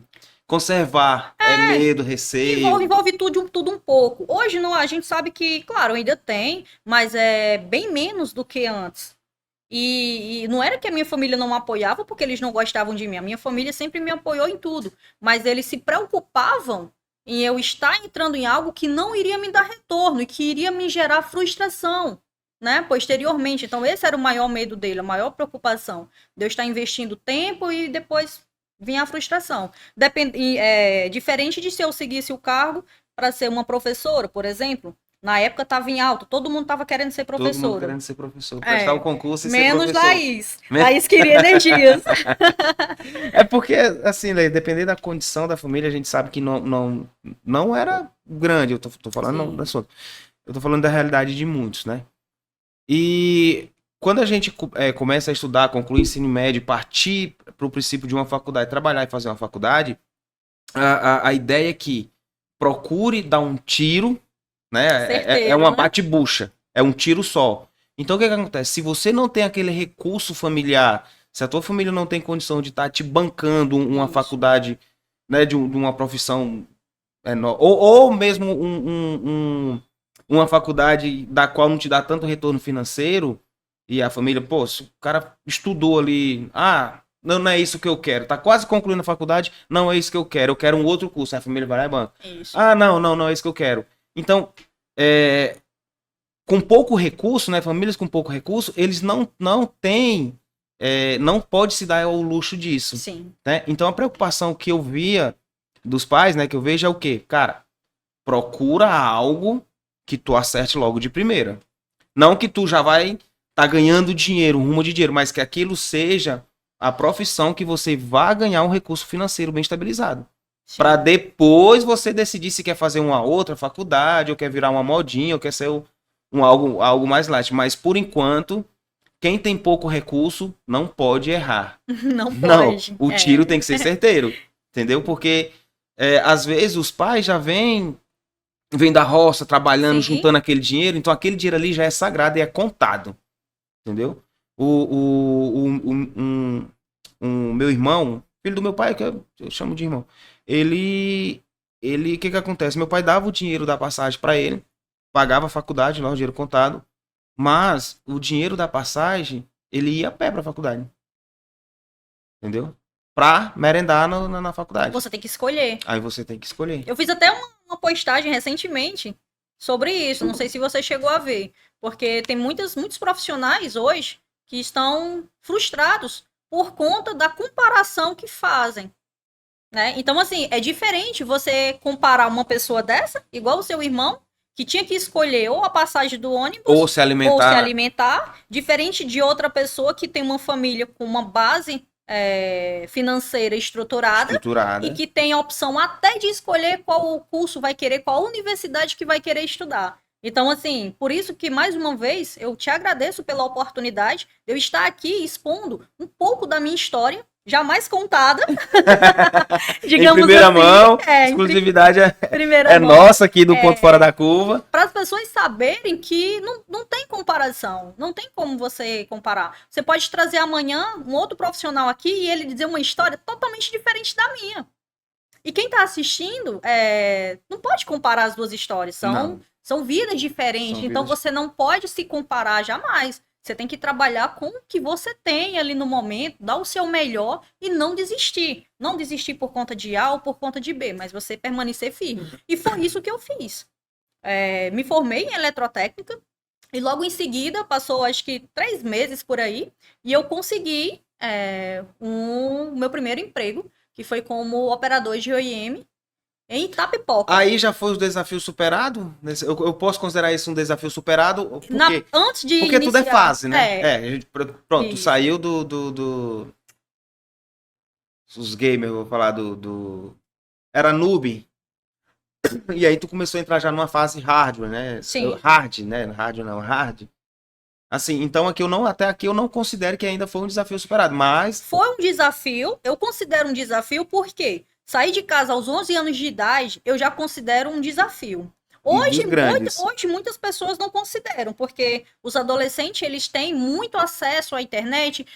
conservar medo, receio. Envolve tudo um pouco. Hoje não, a gente sabe que, claro, ainda tem, mas é bem menos do que antes. E não era que a minha família não me apoiava porque eles não gostavam de mim. A minha família sempre me apoiou em tudo. Mas eles se preocupavam em eu estar entrando em algo que não iria me dar retorno e que iria me gerar frustração, né? Posteriormente. Então, esse era o maior medo dele, a maior preocupação. De eu estar investindo tempo e depois vinha a frustração. Diferente de se eu seguisse o cargo para ser uma professora, por exemplo. Na época estava em alta, todo mundo estava querendo ser professora. Todo mundo querendo ser professor, prestar o concurso e ser menos professor. Laís. Laís queria energias. É porque, assim, Lê, dependendo da condição da família, a gente sabe que não era grande. Eu tô falando da sua. Eu tô falando da realidade de muitos, né? E quando a gente começa a estudar, concluir ensino médio, partir para o princípio de uma faculdade, trabalhar e fazer uma faculdade, a ideia é que procure dar um tiro, né? Certeiro, É uma né? bate-bucha, é um tiro só. Então o que acontece? Se você não tem aquele recurso familiar, se a tua família não tem condição de estar te bancando uma Isso. faculdade, né, de uma profissão, ou mesmo uma faculdade da qual não te dá tanto retorno financeiro, e a família, pô, se o cara estudou ali, não é isso que eu quero, tá quase concluindo a faculdade, não é isso que eu quero um outro curso, aí a família vai lá e banca. Isso. Não é isso que eu quero. Então, com pouco recurso, né, famílias com pouco recurso, eles não têm, não pode se dar o luxo disso. Sim. Né? Então, a preocupação que eu via dos pais, né, que eu vejo é o quê? Cara, procura algo que tu acerte logo de primeira. Não que tu já vai tá ganhando dinheiro, rumo de dinheiro, mas que aquilo seja a profissão que você vá ganhar um recurso financeiro bem estabilizado. Para depois você decidir se quer fazer uma outra faculdade, ou quer virar uma modinha, ou quer ser algo mais light. Mas, por enquanto, quem tem pouco recurso não pode errar. Não pode. O tiro tem que ser certeiro. Entendeu? Porque, às vezes, os pais já vêm da roça, trabalhando, Sim. juntando aquele dinheiro. Então, aquele dinheiro ali já é sagrado e é contado. Entendeu? O meu irmão, filho do meu pai, que eu chamo de irmão, ele, o que acontece? Meu pai dava o dinheiro da passagem para ele, pagava a faculdade, lá o dinheiro contado, mas o dinheiro da passagem, ele ia a pé para a faculdade. Entendeu? Pra merendar na faculdade. Você tem que escolher. Aí você tem que escolher. Eu fiz até uma postagem recentemente sobre isso, não sei se você chegou a ver, porque tem muitos profissionais hoje que estão frustrados por conta da comparação que fazem. Né? Então, assim, é diferente você comparar uma pessoa dessa, igual o seu irmão, que tinha que escolher ou a passagem do ônibus ou se alimentar, diferente de outra pessoa que tem uma família com uma base financeira estruturada e que tem a opção até de escolher qual o curso vai querer, qual universidade que vai querer estudar. Então, assim, por isso que, mais uma vez, eu te agradeço pela oportunidade de eu estar aqui expondo um pouco da minha história, jamais contada. Digamos em primeira mão, exclusividade nossa aqui do Ponto Fora da Curva. Para as pessoas saberem que não tem comparação, não tem como você comparar. Você pode trazer amanhã um outro profissional aqui e ele dizer uma história totalmente diferente da minha. E quem está assistindo não pode comparar as duas histórias, são vidas diferentes, então você não pode se comparar jamais. Você tem que trabalhar com o que você tem ali no momento, dar o seu melhor e não desistir. Não desistir por conta de A ou por conta de B, mas você permanecer firme. E foi isso que eu fiz. Me formei em eletrotécnica e logo em seguida, passou acho que 3 meses por aí, e eu consegui o meu primeiro emprego, que foi como operador de OEM em Itapipoca. Aí já foi o desafio superado? Eu posso considerar isso um desafio superado? Porque antes de porque iniciar, tudo é fase, né? Pronto, isso. Saiu os gamers, vou falar era noob. E aí tu começou a entrar já numa fase hardware, né? Sim. Hard, né? Hardware não, hard. Assim, então até aqui eu não considero que ainda foi um desafio superado, mas... Foi um desafio, eu considero um desafio porque sair de casa aos 11 anos de idade, eu já considero um desafio. Hoje, grandes. hoje muitas pessoas não consideram, porque os adolescentes eles têm muito acesso à internet,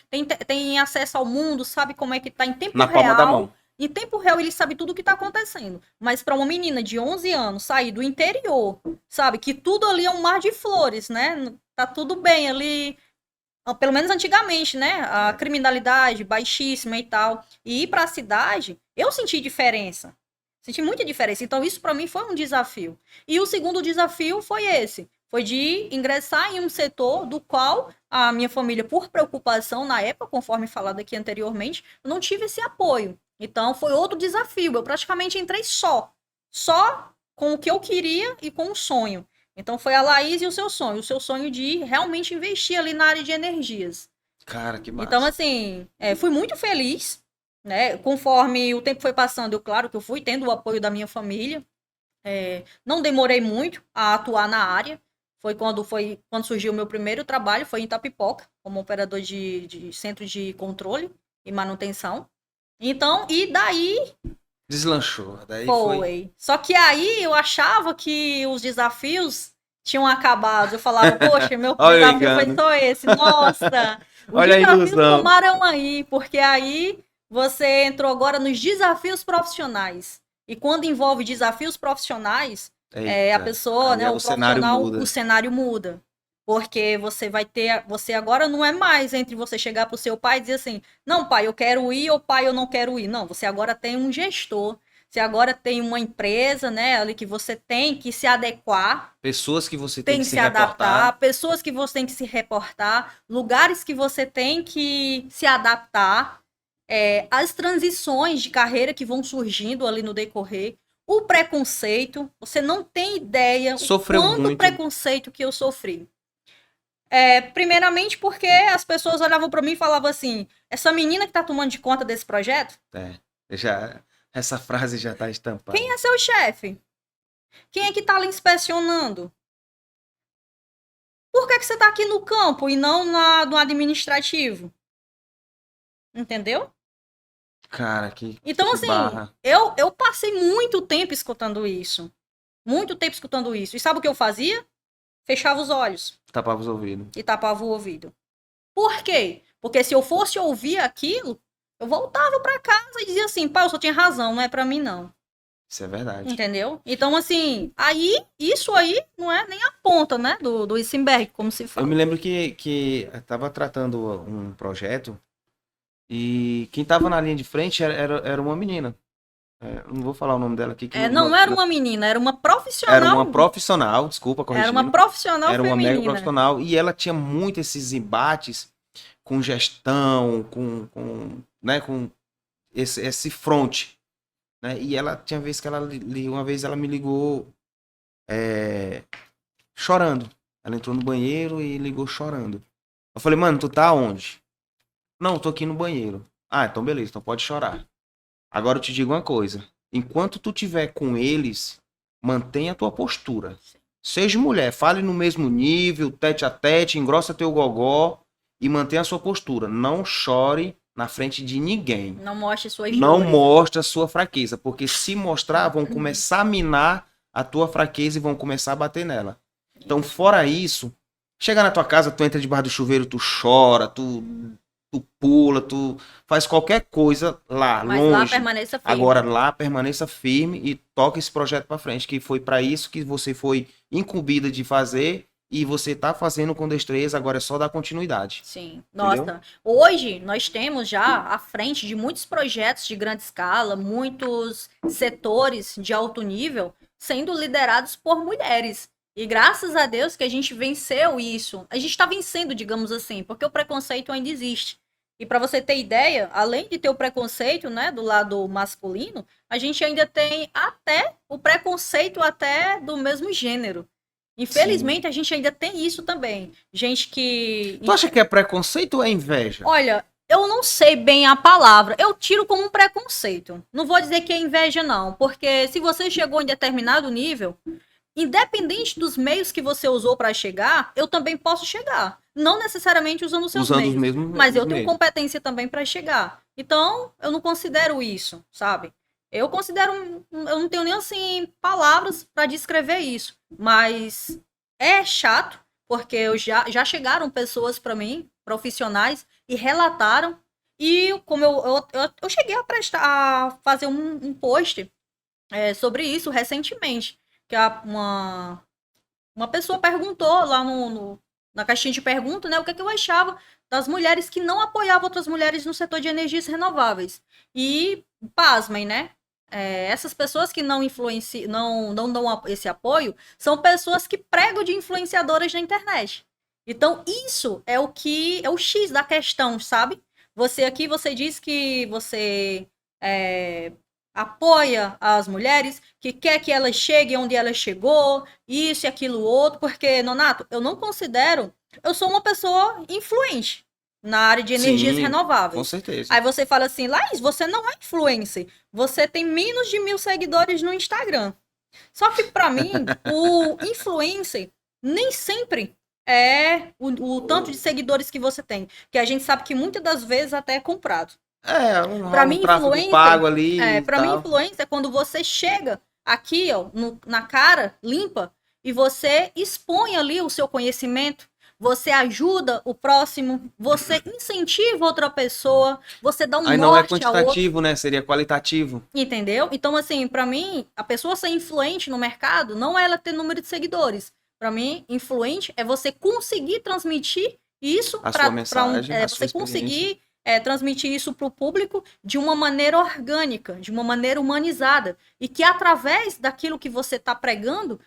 têm acesso ao mundo, sabe como é que tá em tempo Na palma da real. mão. Em tempo real, ele sabe tudo o que está acontecendo. Mas para uma menina de 11 anos sair do interior, sabe, que tudo ali é um mar de flores, né? Tá tudo bem ali, pelo menos antigamente, né? A criminalidade baixíssima e tal. E ir para a cidade, eu senti diferença. Senti muita diferença. Então, isso para mim foi um desafio. E o segundo desafio foi esse. Foi de ingressar em um setor do qual a minha família, por preocupação na época, conforme falado aqui anteriormente, eu não tive esse apoio. Então, foi outro desafio. Eu praticamente entrei só com o que eu queria e com o sonho. Então, foi a Laís e o seu sonho de realmente investir ali na área de energias. Cara, que massa. Então, assim, fui muito feliz, né? Conforme o tempo foi passando, claro que eu fui tendo o apoio da minha família. Não demorei muito a atuar na área. Foi quando surgiu o meu primeiro trabalho, foi em Itapipoca, como operador de centro de controle e manutenção. Então, e daí Deslanchou. Daí foi. Só que aí eu achava que os desafios tinham acabado. Eu falava, poxa, meu desafio foi só esse. Nossa, os Olha desafios a ilusão. tomaram aí, porque aí você entrou agora nos desafios profissionais. E quando envolve desafios profissionais, a pessoa, né, o profissional, o cenário muda. Porque você agora não é mais entre você chegar para o seu pai e dizer assim, não, pai, eu quero ir, ou pai, eu não quero ir. Não, você agora tem um gestor, você agora tem uma empresa, né, ali que você tem que se adequar. Pessoas que você tem que se adaptar, pessoas que você tem que se reportar, lugares que você tem que se adaptar, as transições de carreira que vão surgindo ali no decorrer. O preconceito, você não tem ideia quanto preconceito que eu sofri. Primeiramente porque as pessoas olhavam para mim e falavam assim, essa menina que tá tomando de conta desse projeto? Essa frase já tá estampada. Quem é seu chefe? Quem é que tá ali inspecionando? Por que você tá aqui no campo e não no administrativo? Entendeu? Cara, então, que assim, barra. Eu passei muito tempo escutando isso. Muito tempo escutando isso. E sabe o que eu fazia? Fechava os olhos. Tapava os ouvidos. E tapava o ouvido. Por quê? Porque se eu fosse ouvir aquilo, eu voltava para casa e dizia assim, pai, eu só tinha razão, não é para mim não. Isso é verdade. Entendeu? Então, assim, isso aí não é nem a ponta, né, do iceberg, como se fala. Eu me lembro que eu tava tratando um projeto e quem tava na linha de frente era uma menina. Não vou falar o nome dela aqui. Não era uma menina, era uma profissional. Era uma profissional, desculpa, corrigindo. Era uma profissional feminina. Era uma mega profissional. E ela tinha muito esses embates com gestão, com esse front. Né? E ela tinha vez que uma vez ela me ligou chorando. Ela entrou no banheiro e ligou chorando. Eu falei, mano, tu tá onde? Não, tô aqui no banheiro. Ah, então beleza, então pode chorar. Agora eu te digo uma coisa. Enquanto tu tiver com eles, mantenha a tua postura. Seja mulher, fale no mesmo nível, tete a tete, engrossa teu gogó e mantenha a sua postura. Não chore na frente de ninguém. Não mostre suas dores. Não mostre a sua fraqueza, porque se mostrar, vão começar a minar a tua fraqueza e vão começar a bater nela. Então, fora isso, chega na tua casa, tu entra debaixo do chuveiro, tu chora, tu pula, tu faz qualquer coisa lá, mas longe. Lá permaneça firme. Agora lá permaneça firme e toca esse projeto para frente, que foi para isso que você foi incumbida de fazer e você tá fazendo com destreza, agora é só dar continuidade. Sim. Nossa, entendeu? Hoje nós temos já à frente de muitos projetos de grande escala, muitos setores de alto nível sendo liderados por mulheres. E graças a Deus que a gente venceu isso. A gente está vencendo, digamos assim, porque o preconceito ainda existe. E para você ter ideia, além de ter o preconceito, né, do lado masculino, a gente ainda tem até o preconceito até do mesmo gênero. Infelizmente, Sim. A gente ainda tem isso também. Gente que... Tu acha que é preconceito ou é inveja? Olha, eu não sei bem a palavra. Eu tiro como um preconceito. Não vou dizer que é inveja, não. Porque se você chegou em determinado nível... Independente dos meios que você usou para chegar, eu também posso chegar. Não necessariamente usando os seus meios, mas eu tenho competência também para chegar. Então, eu não considero isso, sabe? Eu considero, eu não tenho nem assim palavras para descrever isso, mas é chato, porque já chegaram pessoas para mim, profissionais, e relataram, e como eu cheguei a fazer um post sobre isso recentemente, que uma pessoa perguntou lá na caixinha de pergunta, né, o que é que eu achava das mulheres que não apoiavam outras mulheres no setor de energias renováveis. E, pasmem, né? Essas pessoas que não influenciam, não dão esse apoio, são pessoas que pregam de influenciadoras na internet. Então, isso é o X da questão, sabe? Você aqui, você diz que você é, apoia as mulheres, que quer que elas cheguem onde ela chegou, isso e aquilo outro, porque, Nonato, eu não considero, eu sou uma pessoa influente na área de energias Sim, com renováveis. certeza. Aí você fala assim, Laís, você não é influencer, você tem menos de 1.000 seguidores no Instagram. Só que para mim, o influencer nem sempre é o tanto de seguidores que você tem, que a gente sabe que muitas das vezes até é comprado. Para Um mim, tráfego pago influencer, ali e para mim, tal. influencer é quando você chega aqui, ó, na cara limpa e você expõe ali o seu conhecimento, você ajuda o próximo, você incentiva outra pessoa, você dá um Aí não é norte a outro, quantitativo, né? Seria qualitativo. entendeu? Então, assim, para mim, a pessoa ser influente no mercado não é ela ter número de seguidores. Para mim, influente é você conseguir transmitir isso A sua para mensagem, a sua você experiência. conseguir transmitir isso para o público de uma maneira orgânica, de uma maneira humanizada. E que através daquilo que você está pregando,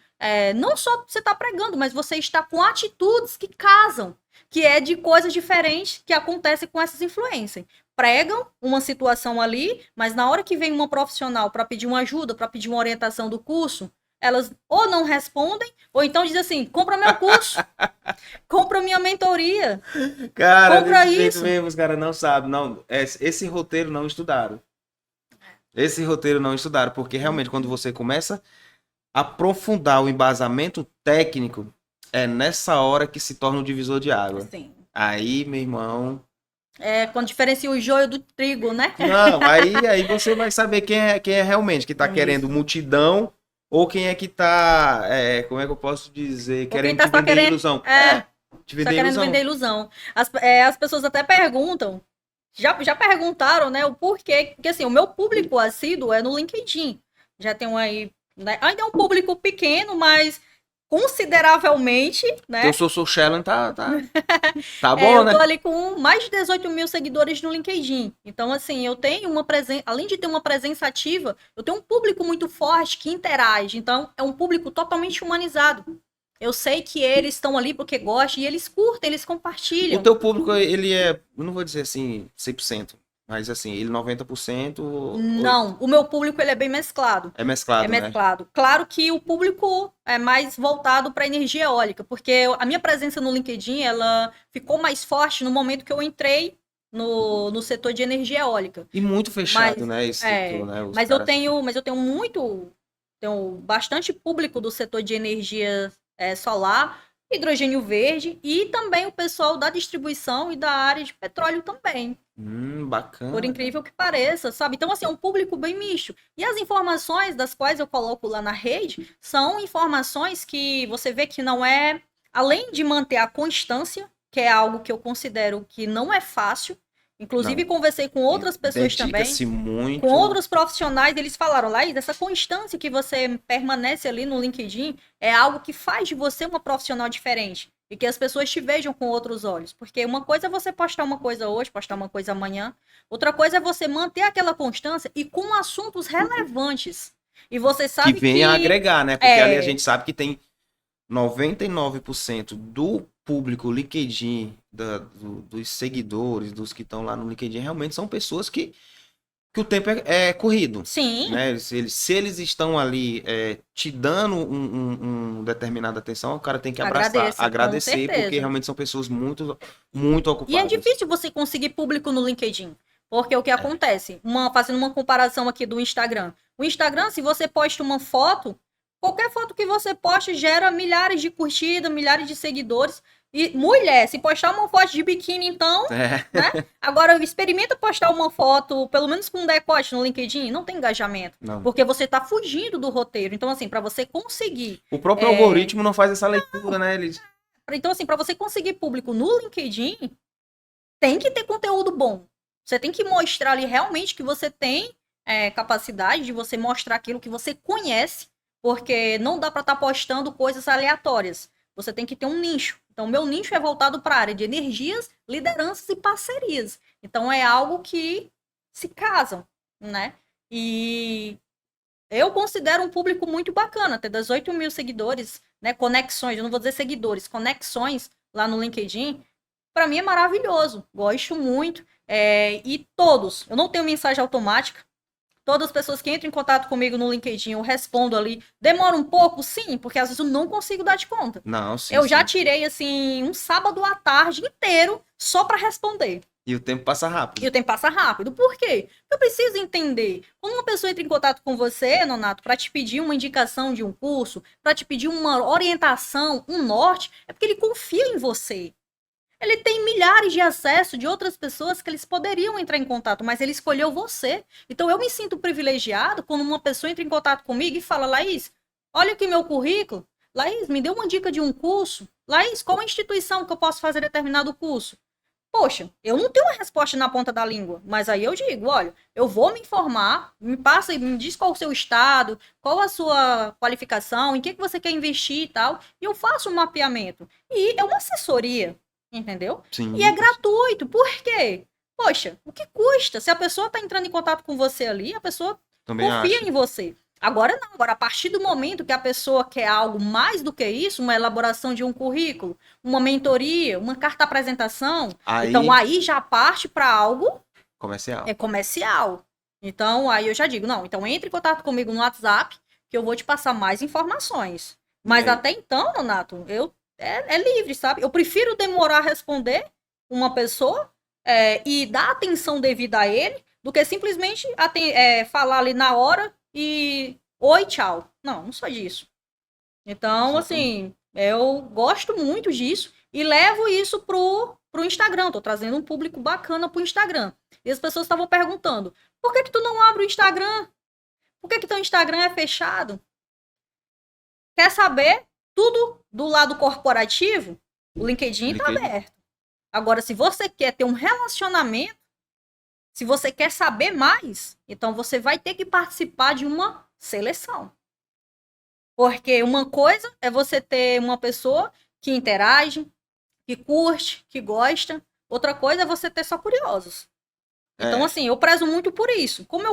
não só você está pregando, mas você está com atitudes que casam, que é de coisas diferentes que acontecem com essas influências. Pregam uma situação ali, mas na hora que vem uma profissional para pedir uma ajuda, para pedir uma orientação do curso, elas ou não respondem, ou então dizem assim: compra meu curso, compra minha mentoria, Cara, compra desse jeito isso. mesmo, os caras não sabem. Não, esse roteiro não estudaram. Esse roteiro não estudaram, porque realmente quando você começa a aprofundar o embasamento técnico, é nessa hora que se torna o divisor de água. Assim, Aí, meu irmão. quando diferencia o joio do trigo, né? Não, aí você vai saber quem é realmente, que tá querendo Isso. multidão, ou quem é que tá, como é que eu posso dizer, Ou quem querendo tá te só vender querendo, ilusão. Te só vender querendo ilusão. vender ilusão. As pessoas até perguntam, já perguntaram, né, o porquê, porque assim, o meu público assíduo é no LinkedIn. Já tem aí, né, ainda é um público pequeno, mas consideravelmente, Teu né? Social Challenge tá bom, Eu tô né? ali com mais de 18 mil seguidores no LinkedIn. Então, assim, eu tenho uma presença, além de ter uma presença ativa, eu tenho um público muito forte que interage. Então, é um público totalmente humanizado. Eu sei que eles estão ali porque gostam e eles curtem, eles O compartilham. teu público, ele eu não vou dizer assim, 100%, mas assim, ele 90% Não, o meu público ele é bem mesclado. é É mesclado, né? mesclado. Claro que o público é mais voltado para energia eólica, porque a minha presença no LinkedIn ela ficou mais forte no momento que eu entrei no setor de energia eólica. E muito fechado, Mas, né, esse setor, né? Os mas eu caras. tenho, tenho bastante público do setor de energia solar, hidrogênio verde e também o pessoal da distribuição e da área de petróleo também. Por Bacana, cara. incrível que pareça, sabe? Então, assim, é um público bem misto. E as informações das quais eu coloco lá na rede são informações que você vê que não é. Além de manter a constância, que é algo que eu considero que não é fácil. Inclusive, Não, conversei com outras pessoas também, dedica-se com muito. outros profissionais, eles falaram, Laís, essa constância que você permanece ali no LinkedIn é algo que faz de você uma profissional diferente. E que as pessoas te vejam com outros olhos. Porque uma coisa é você postar uma coisa hoje, postar uma coisa amanhã. Outra coisa é você manter aquela constância e com assuntos relevantes. E você Que sabe venha a que agregar, né? Porque ali a é, gente sabe que tem 99% do público LinkedIn, dos seguidores, dos que estão lá no LinkedIn, realmente são pessoas que o tempo é corrido. sim, Né? Se eles estão ali te dando determinada atenção, o cara tem que abraçar, agradeça, com agradecer, porque certeza. realmente são pessoas muito, muito E é ocupadas. difícil você conseguir público no LinkedIn. Porque o que acontece? Fazendo uma comparação aqui do Instagram. O Instagram, se você posta uma foto, qualquer foto que você poste gera milhares de curtidas, milhares de seguidores. E mulher, se postar uma foto de biquíni, então, né? Agora, experimenta postar uma foto, pelo menos com um decote no LinkedIn, não tem engajamento. Não. Porque você tá fugindo do roteiro. Então, assim, para você conseguir... O próprio algoritmo não faz essa leitura, né? Então, assim, para você conseguir público no LinkedIn, tem que ter conteúdo bom. Você tem que mostrar ali realmente que você tem capacidade de você mostrar aquilo que você conhece, porque não dá para estar postando coisas aleatórias. Você tem que ter um nicho. Então, meu nicho é voltado para a área de energias, lideranças e parcerias. Então, é algo que se casam, né? E eu considero um público muito bacana, ter 18 mil seguidores, né? Conexões, eu não vou dizer seguidores, conexões lá no LinkedIn. Para mim é maravilhoso, gosto muito. E todos, eu não tenho mensagem automática. Todas as pessoas que entram em contato comigo no LinkedIn, eu respondo ali. Demora um pouco? Sim, porque às vezes eu não consigo dar de conta. Não, sim. Eu já tirei, assim, um sábado à tarde inteiro só para responder. E o tempo passa rápido. E o tempo passa rápido. Por quê? Eu preciso entender. Quando uma pessoa entra em contato com você, Nonato, para te pedir uma indicação de um curso, para te pedir uma orientação, um norte, é porque ele confia em você. Ele tem milhares de acessos de outras pessoas que eles poderiam entrar em contato, mas ele escolheu você. Então eu me sinto privilegiado quando uma pessoa entra em contato comigo e fala: Laís, olha aqui meu currículo. Laís, me dê uma dica de um curso. Laís, qual a instituição que eu posso fazer determinado curso? Poxa, eu não tenho uma resposta na ponta da língua, mas aí eu digo: olha, eu vou me informar, me passa e me diz qual o seu estado, qual a sua qualificação, em que você quer investir e tal, e eu faço um mapeamento. E é uma assessoria. Entendeu? Sim. E é gratuito. Por quê? Poxa, o que custa? Se a pessoa está entrando em contato com você ali, a pessoa Também confia acho. em você. Agora não. Agora, a partir do momento que a pessoa quer algo mais do que isso, uma elaboração de um currículo, uma mentoria, uma carta apresentação, então aí já parte para algo comercial. Comercial. Então, aí eu já digo, não, então entre em contato comigo no WhatsApp, que eu vou te passar mais informações. Mas até então, Nonato, é livre, sabe? Eu prefiro demorar a responder uma pessoa e dar atenção devida a ele, do que simplesmente falar ali na hora e oi, tchau. Não sou disso. Então, assim, eu gosto muito disso e levo isso pro Instagram. Tô trazendo um público bacana pro Instagram. E as pessoas estavam perguntando: por que tu não abre o Instagram? Por que teu Instagram é fechado? Quer saber tudo do lado corporativo? O LinkedIn tá aberto. Agora, se você quer ter um relacionamento, se você quer saber mais, então você vai ter que participar de uma seleção. Porque uma coisa é você ter uma pessoa que interage, que curte, que gosta. Outra coisa é você ter só curiosos. Então, assim, eu prezo muito por isso. Como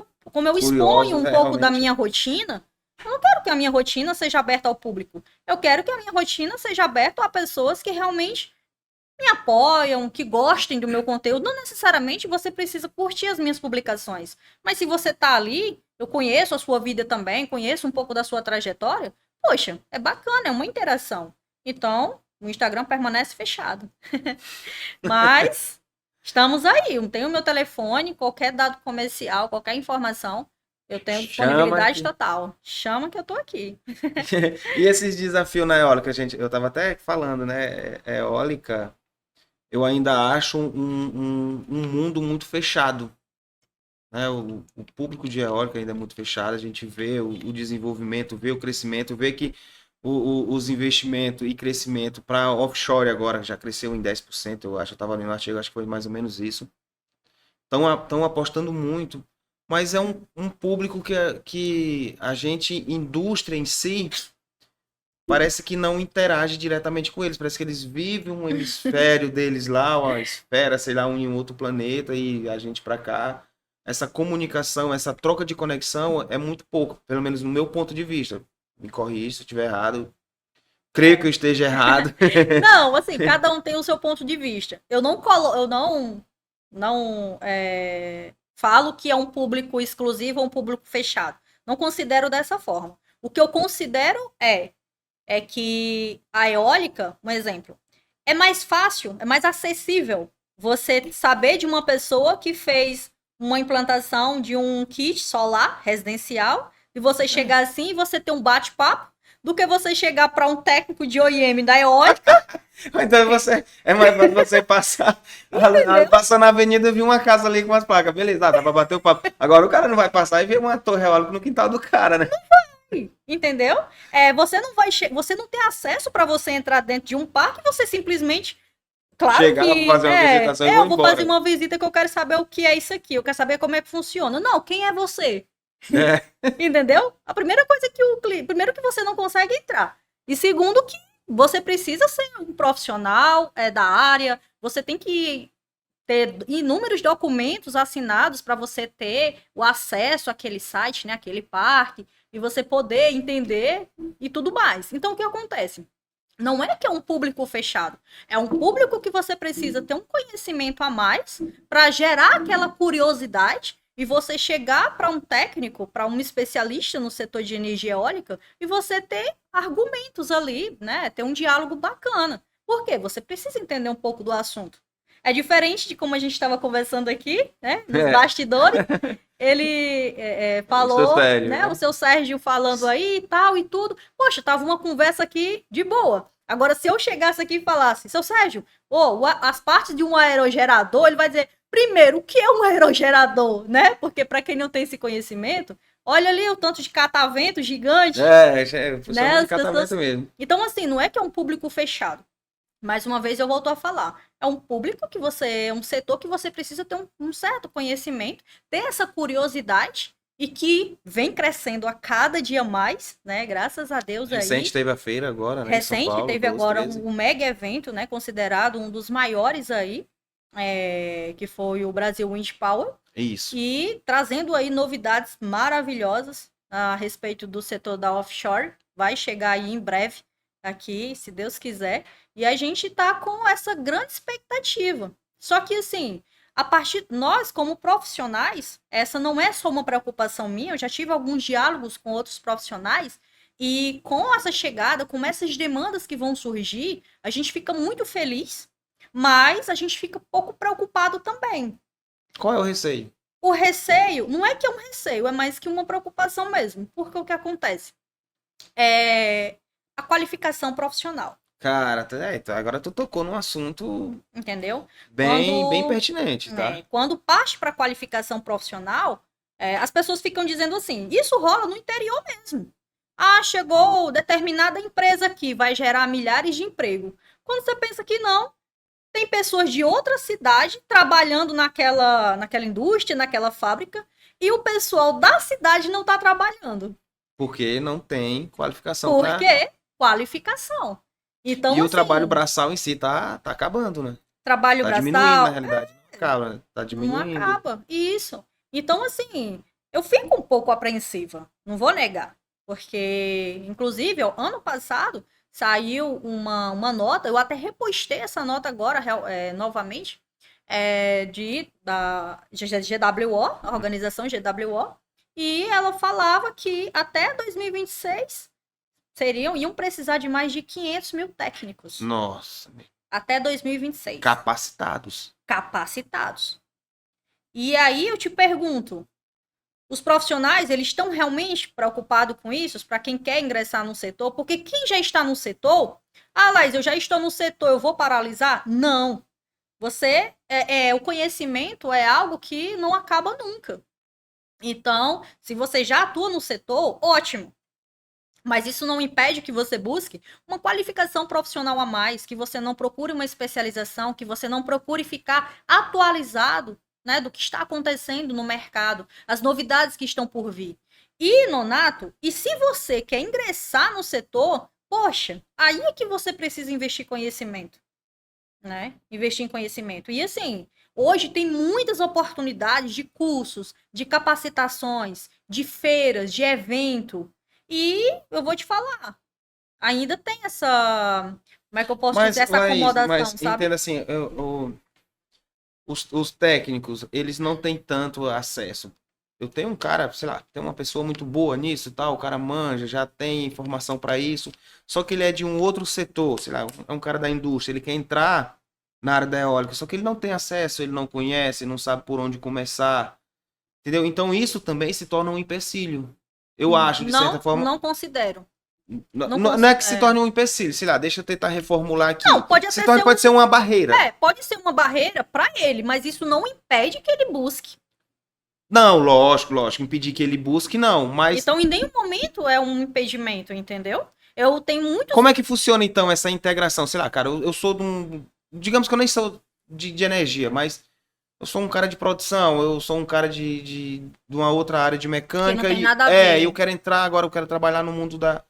eu exponho um pouco da minha rotina, eu não quero que a minha rotina seja aberta ao público. Eu quero que a minha rotina seja aberta a pessoas que realmente me apoiam, que gostem do meu conteúdo. Não necessariamente você precisa curtir as minhas publicações. Mas se você tá ali, eu conheço a sua vida também, conheço um pouco da sua trajetória, poxa, é bacana, é uma interação. Então, o Instagram permanece fechado. Mas estamos aí. Eu tenho meu telefone, qualquer dado comercial, qualquer informação, eu tenho disponibilidade total. Chama que eu tô aqui. E esses desafios na eólica, eu tava até falando, né? Eólica, eu ainda acho um mundo muito fechado. Né? O público de eólica ainda é muito fechado. A gente vê o desenvolvimento, vê o crescimento, vê que os investimentos e crescimento para offshore agora já cresceu em 10%, eu acho. Eu estava lendo um artigo, acho que foi mais ou menos isso. Estão apostando muito. Mas é um público que a gente, indústria em si, parece que não interage diretamente com eles. Parece que eles vivem um hemisfério deles lá, uma esfera, sei lá, em outro planeta e a gente para cá. Essa comunicação, essa troca de conexão é muito pouco, pelo menos no meu ponto de vista. Me corrija se eu estiver errado. Creio que eu esteja errado. Não, assim, cada um tem o seu ponto de vista. Eu não falo que é um público exclusivo ou um público fechado. Não considero dessa forma. O que eu considero é que a eólica, um exemplo, é mais fácil, é mais acessível você saber de uma pessoa que fez uma implantação de um kit solar residencial e você chegar assim e você ter um bate-papo do que você chegar para um técnico de OEM da eólica. Então é mais fácil você passar na avenida e ver uma casa ali com as placas. Beleza, dá pra bater o papo. Agora o cara não vai passar e ver uma torre eólica no quintal do cara, né? Entendeu? Você não tem acesso para você entrar dentro de um parque, você simplesmente. Claro chegar que lá pra fazer uma visitação e eu vou embora. fazer uma visita que eu quero saber o que é isso aqui, eu quero saber como é que funciona. Não, quem é você? É. Entendeu? A primeira coisa que primeiro que você não consegue entrar. E segundo que você precisa ser um profissional da área, você tem que ter inúmeros documentos assinados para você ter o acesso àquele site, né, àquele parque, e você poder entender e tudo mais. Então, o que acontece? Não é que é um público fechado, é um público que você precisa ter um conhecimento a mais para gerar aquela curiosidade e você chegar para um técnico, para um especialista no setor de energia eólica e você ter argumentos ali, né? Ter um diálogo bacana. Por quê? Você precisa entender um pouco do assunto. É diferente de como a gente estava conversando aqui, né? Nos bastidores. Ele falou, né? O seu Sérgio falando aí e tal e tudo. Poxa, tava uma conversa aqui de boa. Agora, se eu chegasse aqui e falasse, seu Sérgio, as partes de um aerogerador, ele vai dizer, primeiro, o que é um aerogerador, né? Porque para quem não tem esse conhecimento, olha ali o tanto de catavento gigante. Né? De catavento mesmo. Então, assim, não é que é um público fechado. Mais uma vez eu volto a falar. É um público que é um setor que você precisa ter um certo conhecimento, ter essa curiosidade e que vem crescendo a cada dia mais, né? Graças a Deus aí. Recente teve a feira agora, né? Recente Paulo, teve agora um mega evento, né? Considerado um dos maiores aí, que foi o Brasil Wind Power. Isso. E trazendo aí novidades maravilhosas a respeito do setor da offshore. Vai chegar aí em breve aqui, se Deus quiser. E a gente tá com essa grande expectativa. Só que, assim, nós, como profissionais, essa não é só uma preocupação minha. Eu já tive alguns diálogos com outros profissionais. E com essa chegada, com essas demandas que vão surgir, a gente fica muito feliz, mas a gente fica pouco preocupado também. Qual é o receio? O receio, não é que é um receio, é mais que uma preocupação mesmo. Porque o que acontece? A qualificação profissional. Cara, agora tu tocou num assunto... Entendeu? Bem pertinente, tá? Quando parte para qualificação profissional, as pessoas ficam dizendo assim, isso rola no interior mesmo. Ah, chegou determinada empresa aqui, vai gerar milhares de emprego. Quando você pensa que não, tem pessoas de outra cidade trabalhando naquela indústria, naquela fábrica, e o pessoal da cidade não está trabalhando. Porque não tem qualificação. Qualificação. Então, e assim, o trabalho braçal em si tá acabando, né? Trabalho braçal. Diminuindo, na realidade. Não acaba, né? Tá diminuindo. Não acaba. Isso. Então, assim, eu fico um pouco apreensiva. Não vou negar. Porque, inclusive, ano passado, saiu uma nota, eu até repostei essa nota agora, novamente, da GWO, a organização GWO, e ela falava que até 2026 iam precisar de mais de 500 mil técnicos. Nossa. Até 2026. Capacitados. E aí eu te pergunto, os profissionais, eles estão realmente preocupados com isso? Para quem quer ingressar no setor? Porque quem já está no setor... Ah, Laís, eu já estou no setor, eu vou paralisar? Não. O conhecimento é algo que não acaba nunca. Então, se você já atua no setor, ótimo. Mas isso não impede que você busque uma qualificação profissional a mais, que você não procure uma especialização, que você não procure ficar atualizado, né, do que está acontecendo no mercado, as novidades que estão por vir. E, Nonato, se você quer ingressar no setor, poxa, aí é que você precisa investir conhecimento, né? Investir em conhecimento. E assim, hoje tem muitas oportunidades de cursos, de capacitações, de feiras, de evento. E eu vou te falar, ainda tem essa, como é que eu posso dizer, essa acomodação, sabe? Entenda assim, os técnicos, eles não têm tanto acesso. Eu tenho um cara, sei lá, tem uma pessoa muito boa nisso e tal, o cara manja, já tem informação para isso, só que ele é de um outro setor, sei lá, é um cara da indústria, ele quer entrar na área da eólica, só que ele não tem acesso, ele não conhece, não sabe por onde começar, entendeu? Então isso também se torna um empecilho. Eu acho, de certa forma... Não considero. Não é que se torne um empecilho, sei lá, deixa eu tentar reformular aqui. Não, pode até ser pode ser uma barreira. Pode ser uma barreira para ele, mas isso não impede que ele busque. Não, lógico, impedir que ele busque, não, mas... Então, em nenhum momento é um impedimento, entendeu? Eu tenho muitos... Como é que funciona, então, essa integração? Sei lá, cara, eu sou de um... Digamos que eu nem sou de energia, mas eu sou um cara de produção, eu sou um cara de uma outra área de mecânica. Que não tem nada a ver. Eu quero entrar agora, eu quero trabalhar no mundo da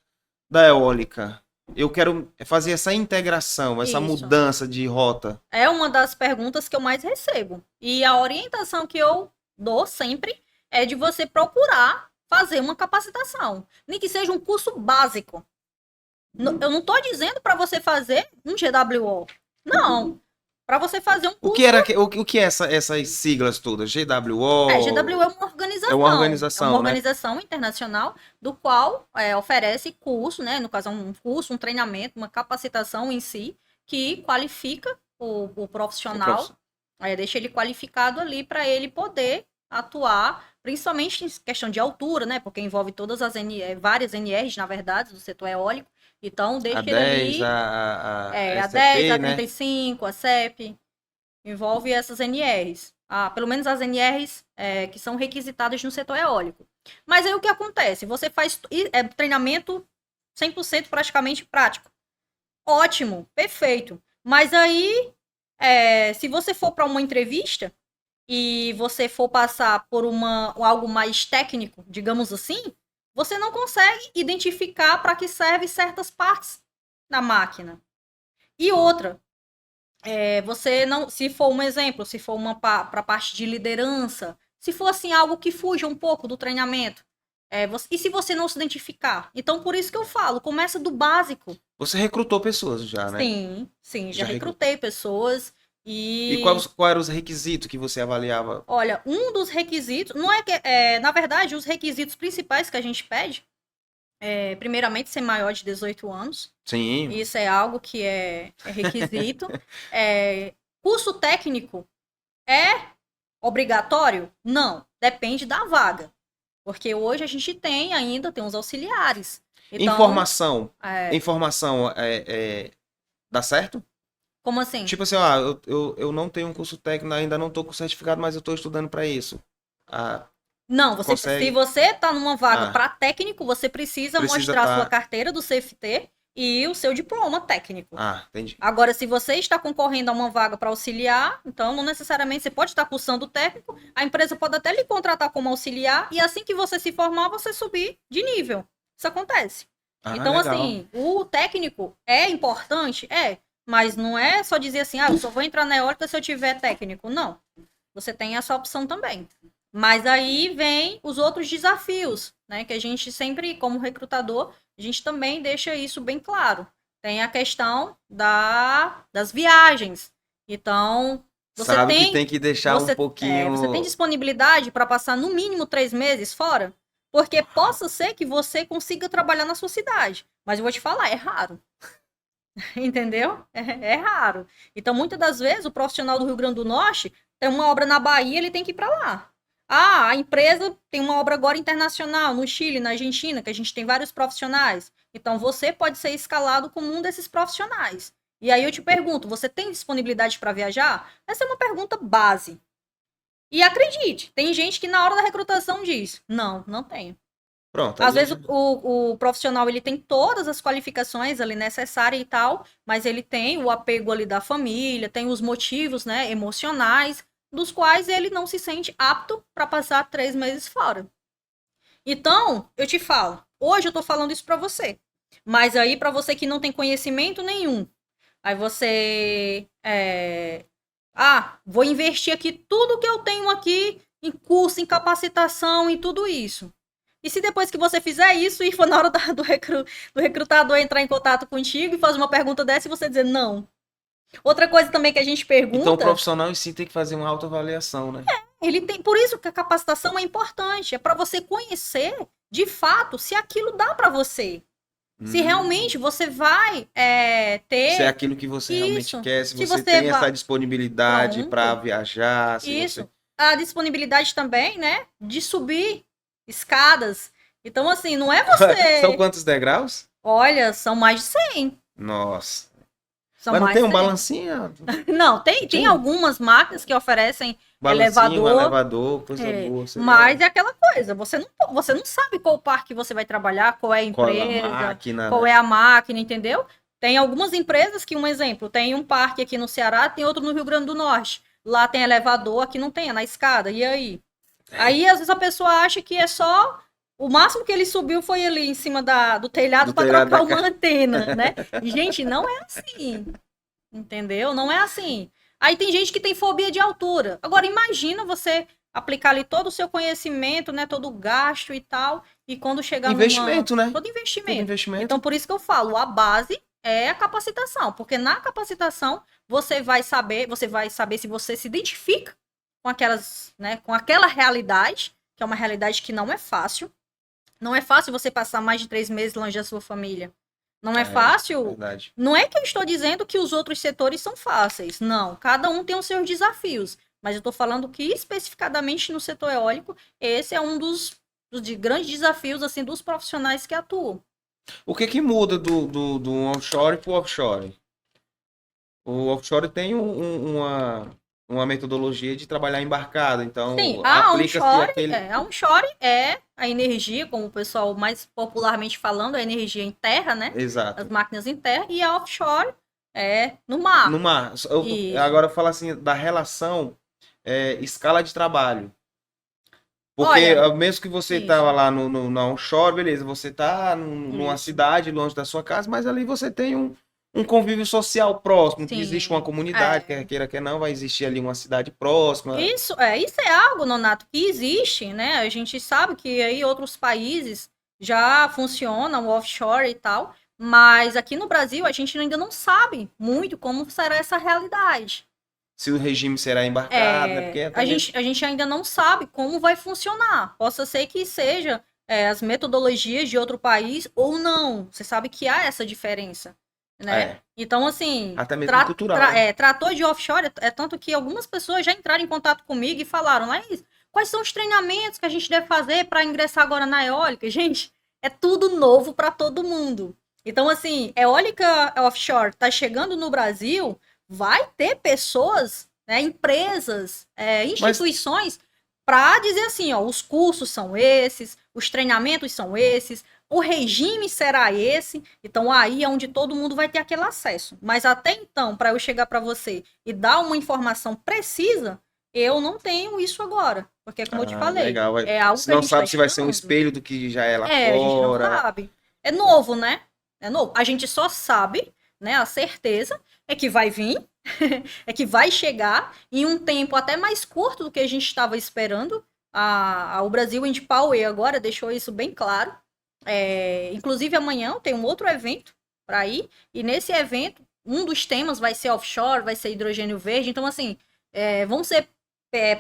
eólica. Eu quero fazer essa integração, essa mudança de rota. É uma das perguntas que eu mais recebo. E a orientação que eu dou sempre é de você procurar fazer uma capacitação. Nem que seja um curso básico. Eu não estou dizendo para você fazer um GWO. Não. Para você fazer um curso... O que é essas siglas todas? GWO? GWO é uma organização. É uma organização, é uma organização internacional do qual oferece curso, né? No caso, um curso, um treinamento, uma capacitação em si, que qualifica o profissional, deixa ele qualificado ali para ele poder atuar, principalmente em questão de altura, né? Porque envolve todas as várias NRs, na verdade, do setor eólico. Então, deixa ele ali... a 10, a 35, né? A CEP. Envolve essas NRs. Pelo menos as NRs que são requisitadas no setor eólico. Mas aí o que acontece? Você faz treinamento 100% praticamente prático. Ótimo, perfeito. Mas aí, se você for para uma entrevista e você for passar por algo mais técnico, digamos assim, você não consegue identificar para que serve certas partes da máquina. E outra, você não, se for um exemplo, se for para a parte de liderança, se for assim algo que fuja um pouco do treinamento, e se você não se identificar? Então, por isso que eu falo, começa do básico. Você recrutou pessoas já, né? Sim, já recrutei pessoas. E quais eram os requisitos que você avaliava? Olha, um dos requisitos, não é que, na verdade, os requisitos principais que a gente pede, primeiramente, ser maior de 18 anos. Sim. Isso é algo que é requisito. Curso técnico é obrigatório? Não, depende da vaga. Porque hoje a gente tem uns auxiliares. Então, informação dá certo? Como assim? Tipo assim, eu não tenho um curso técnico, ainda não estou com certificado, mas eu estou estudando para isso. Não, se você está numa vaga para técnico, você precisa mostrar sua carteira do CFT e o seu diploma técnico. Entendi. Agora, se você está concorrendo a uma vaga para auxiliar, então não necessariamente você pode estar cursando o técnico, a empresa pode até lhe contratar como auxiliar e assim que você se formar, você subir de nível. Isso acontece. Então, legal. Assim, o técnico é importante? Mas não é só dizer assim, eu só vou entrar na eólica se eu tiver técnico. Não. Você tem essa opção também. Mas aí vem os outros desafios, né? Que a gente sempre, como recrutador, a gente também deixa isso bem claro. Tem a questão das viagens. Então, você tem que deixar um pouquinho... você tem disponibilidade para passar no mínimo 3 meses fora? Porque possa ser que você consiga trabalhar na sua cidade. Mas eu vou te falar, é raro. Entendeu? É raro. Então, muitas das vezes, o profissional do Rio Grande do Norte tem uma obra na Bahia, ele tem que ir para lá. A empresa tem uma obra agora internacional no Chile, na Argentina, que a gente tem vários profissionais. Então, você pode ser escalado como um desses profissionais. E aí eu te pergunto, você tem disponibilidade para viajar? Essa é uma pergunta base. E acredite, tem gente que na hora da recrutação diz, não tenho. Pronto. Às vezes o profissional ele tem todas as qualificações ali necessárias e tal, mas ele tem o apego ali da família, tem os motivos, né, emocionais, dos quais ele não se sente apto para passar 3 meses fora. Então, eu te falo, hoje eu tô falando isso para você, mas aí para você que não tem conhecimento nenhum, aí você vou investir aqui tudo que eu tenho aqui em curso, em capacitação e tudo isso. E se depois que você fizer isso e for na hora do recrutador entrar em contato contigo e fazer uma pergunta dessa e você dizer não? Outra coisa também que a gente pergunta... Então o profissional em si tem que fazer uma autoavaliação, né? Ele tem, por isso que a capacitação é importante. É para você conhecer, de fato, se aquilo dá para você. Se realmente você vai ter... Se é aquilo que você realmente quer, se você tem essa disponibilidade para viajar. A disponibilidade também, né? De subir escadas. Então, assim, não é você... São quantos degraus? Olha, são mais de 100. Nossa. São Mas não mais tem de um 100. balancinho? Não, tem algumas máquinas que oferecem Balancinho, um elevador. elevador, coisa boa. Mas é aquela coisa, você não sabe qual parque você vai trabalhar, qual é a Qual a empresa, máquina, qual né? é a máquina, entendeu? Tem algumas empresas que, um exemplo, tem um parque aqui no Ceará, tem outro no Rio Grande do Norte. Lá tem elevador, aqui não tem, é na escada. E aí? Aí, às vezes, a pessoa acha que é só. O máximo que ele subiu foi ali em cima do telhado Do para telhado trocar da uma casa. antena, né? E, gente, não é assim. Entendeu? Não é assim. Aí tem gente que tem fobia de altura. Agora, imagina você aplicar ali todo o seu conhecimento, né? Todo o gasto e tal. E quando chegar numa. Investimento, né? Todo Todo investimento. investimento. Então, por isso que eu falo, a base é a capacitação. Porque na capacitação você vai saber se você se identifica com aquelas, né? Com aquela realidade, que é uma realidade que não é fácil. Não é fácil você passar mais de 3 meses longe da sua família. Não é fácil. Verdade. Não é que eu estou dizendo que os outros setores são fáceis. Não. Cada um tem os seus desafios. Mas eu estou falando que especificadamente no setor eólico, esse é um dos de grandes desafios assim dos profissionais que atuam. O que que muda do onshore para o offshore? O offshore tem uma metodologia de trabalhar embarcado, Sim, então a aplica-se onshore, aquele. a onshore é a energia, como o pessoal mais popularmente falando, a energia em terra, né? As Exato. máquinas em terra, e a offshore é no No mar. mar. Isso. Agora eu falo assim da relação escala de trabalho. Porque Olha, mesmo que você isso, estava lá na onshore, beleza, você está numa isso. cidade longe da sua casa, mas ali você tem um convívio social próximo, que existe uma Sim. comunidade, quer queira, quer não, vai existir ali uma cidade próxima. Isso é algo, Nonato, que existe, né? A gente sabe que aí outros países já funcionam o offshore e tal, mas aqui no Brasil a gente ainda não sabe muito como será essa realidade. Se o regime será embarcado, né? Porque até mesmo. A gente ainda não sabe como vai funcionar. Possa ser que seja as metodologias de outro país ou não. Você sabe que há essa diferença, né? É, Então, assim, até mesmo cultural, né? trator de offshore, é tanto que algumas pessoas já entraram em contato comigo e falaram, Laís, quais são os treinamentos que a gente deve fazer para ingressar agora na eólica? Gente, é tudo novo para todo mundo. Então, assim, eólica offshore está chegando no Brasil, vai ter pessoas, né, empresas, Mas, instituições, para dizer assim, ó, os cursos são esses, os treinamentos são esses, o regime será esse. Então aí é onde todo mundo vai ter aquele acesso. Mas até então, para eu chegar para você e dar uma informação precisa, eu não tenho isso agora. Porque, como eu te falei, legal. é algo Se que a não gente está sabe se vai ser um estudando. espelho do que já é lá A gente não fora. sabe. É novo, né? É novo. A gente só sabe, né? A certeza é que vai vir, é que vai chegar em um tempo até mais curto do que a gente estava esperando. O Brasil Wind Power agora deixou isso bem claro. Inclusive, amanhã tem um outro evento para ir, e nesse evento, um dos temas vai ser offshore, vai ser hidrogênio verde. Então, assim, vão ser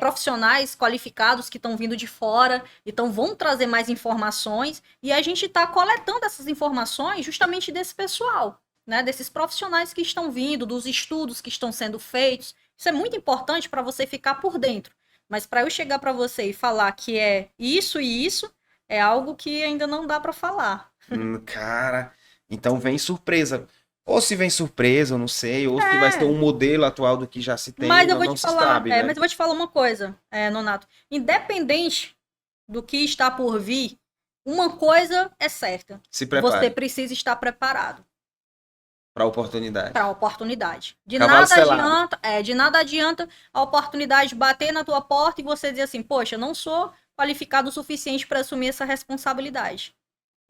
profissionais qualificados que estão vindo de fora, então vão trazer mais informações, e a gente está coletando essas informações justamente desse pessoal, né, desses profissionais que estão vindo, dos estudos que estão sendo feitos. Isso é muito importante para você ficar por dentro. Mas para eu chegar para você e falar que é isso e isso, é algo que ainda não dá para falar. Cara, então vem surpresa. Ou se vem surpresa, eu não sei, ou se vai ser um É, modelo atual do que já se tem, mas eu não, vou não te se falar, sabe, né? mas eu vou te falar uma coisa, Nonato. Independente do que está por vir, uma coisa é certa. Se Você prepare precisa estar preparado para a oportunidade. para a oportunidade. Cavalo selado. De nada adianta a oportunidade bater na tua porta e você dizer assim, poxa, eu não sou qualificado o suficiente para assumir essa responsabilidade.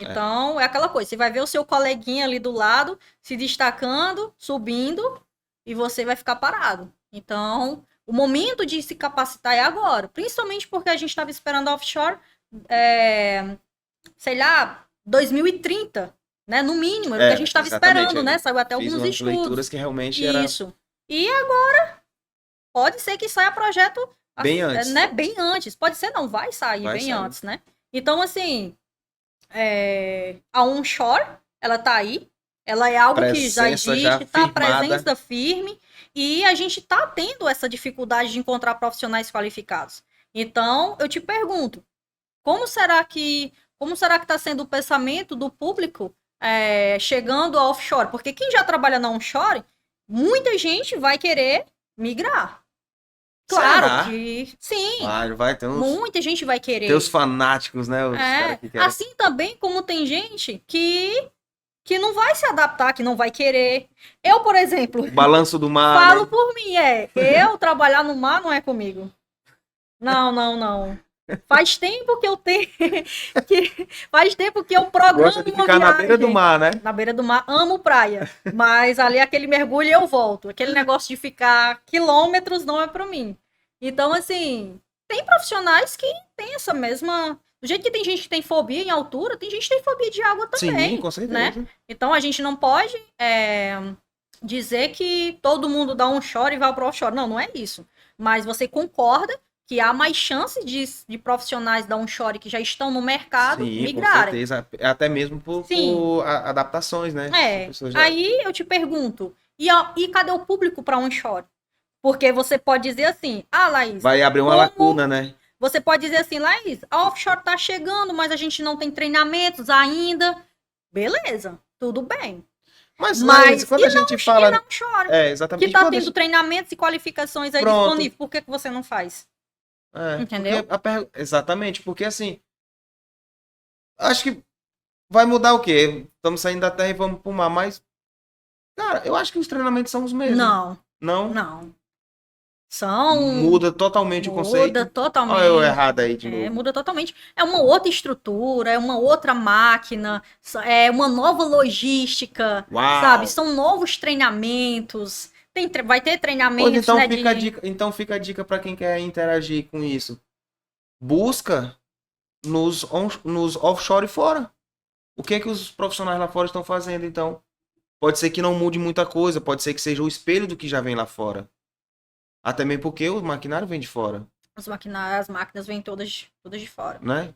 É. Então, é aquela coisa, você vai ver o seu coleguinha ali do lado se destacando, subindo, e você vai ficar parado. Então, o momento de se capacitar é agora, principalmente porque a gente estava esperando a offshore, sei lá, 2030, né? No mínimo, era o que a gente estava Exatamente. esperando, né? Saiu até Fiz alguns umas estudos. leituras que realmente era Isso. E agora, pode ser que saia projeto, bem antes. né? Bem antes. Pode ser, não, vai sair Vai bem sair. antes, né? Então, assim, a onshore, ela tá aí, ela é algo que já Presença já existe, tá firmada. presença firme, e a gente tá tendo essa dificuldade de encontrar profissionais qualificados. Então, eu te pergunto, como será que está sendo o pensamento do público chegando ao offshore. Porque quem já trabalha na onshore, muita gente vai querer migrar. Claro Será? que sim. Vai ter muita gente vai querer. Tem os fanáticos, né? Os caras que querem. Assim também como tem gente que não vai se adaptar, que não vai querer. Eu, por exemplo, Balanço do mar. Falo por mim, eu trabalhar no mar não é comigo. Não. Faz tempo que eu tenho. Faz tempo que eu programo. Gosta de ficar na beira do mar, né? Na beira do mar, amo praia. Mas ali aquele mergulho eu volto. Aquele negócio de ficar quilômetros não é pra mim. Então, assim, tem profissionais que têm essa mesma. Do jeito que tem gente que tem fobia em altura, tem gente que tem fobia de água também. Sim, com certeza. Né? Então a gente não pode dizer que todo mundo dá um short e vai pro offshore. Não é isso. Mas você concorda que há mais chances de profissionais da onshore que já estão no mercado migrarem. Com certeza. Até mesmo por adaptações, né? Aí eu te pergunto, e cadê o público para onshore? Porque você pode dizer assim, Laís... Vai abrir uma lacuna, né? Você pode dizer assim, Laís, a offshore tá chegando, mas a gente não tem treinamentos ainda. Beleza, tudo bem. Mas Laís, quando a gente fala... E na onshore, exatamente. que tá tendo treinamentos e qualificações aí disponíveis, por que você não faz? Entendeu? Exatamente, porque assim, acho que vai mudar o quê? Estamos saindo da terra e vamos pro mar, mas, cara, eu acho que os treinamentos são os mesmos. Não. Muda totalmente o conceito. Muda totalmente. Olha eu errado aí de novo. Muda totalmente. É uma outra estrutura, é uma outra máquina, é uma nova logística, sabe? São novos treinamentos. Vai ter treinamentos, então, então fica a dica para quem quer interagir com isso. Busca nos offshore fora. O que os profissionais lá fora estão fazendo, então? Pode ser que não mude muita coisa, pode ser que seja o espelho do que já vem lá fora. Até mesmo porque o maquinário vem de fora. As máquinas vêm todas de fora. Né?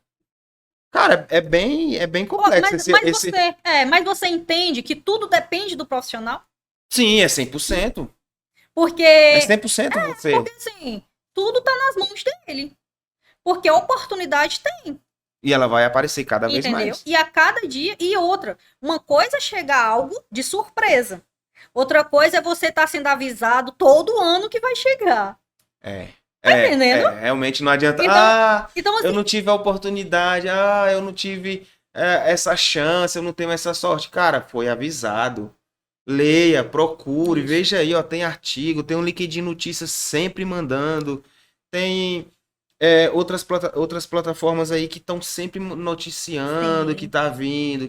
Cara, é bem complexo. Mas você entende que tudo depende do profissional? Sim, é 100%. Porque... É 100% você. Porque, assim, tudo tá nas mãos dele. Porque oportunidade tem. E ela vai aparecer cada vez mais. E a cada dia. E outra, uma coisa é chegar algo de surpresa. Outra coisa é você estar sendo avisado todo ano que vai chegar. Tá entendendo? Realmente não adianta. Então, assim, eu não tive a oportunidade. Eu não tive essa chance, eu não tenho essa sorte. Cara, foi avisado. Leia, procure, veja aí, tem artigo, tem um LinkedIn Notícias sempre mandando, tem outras plataformas aí que estão sempre noticiando que tá vindo.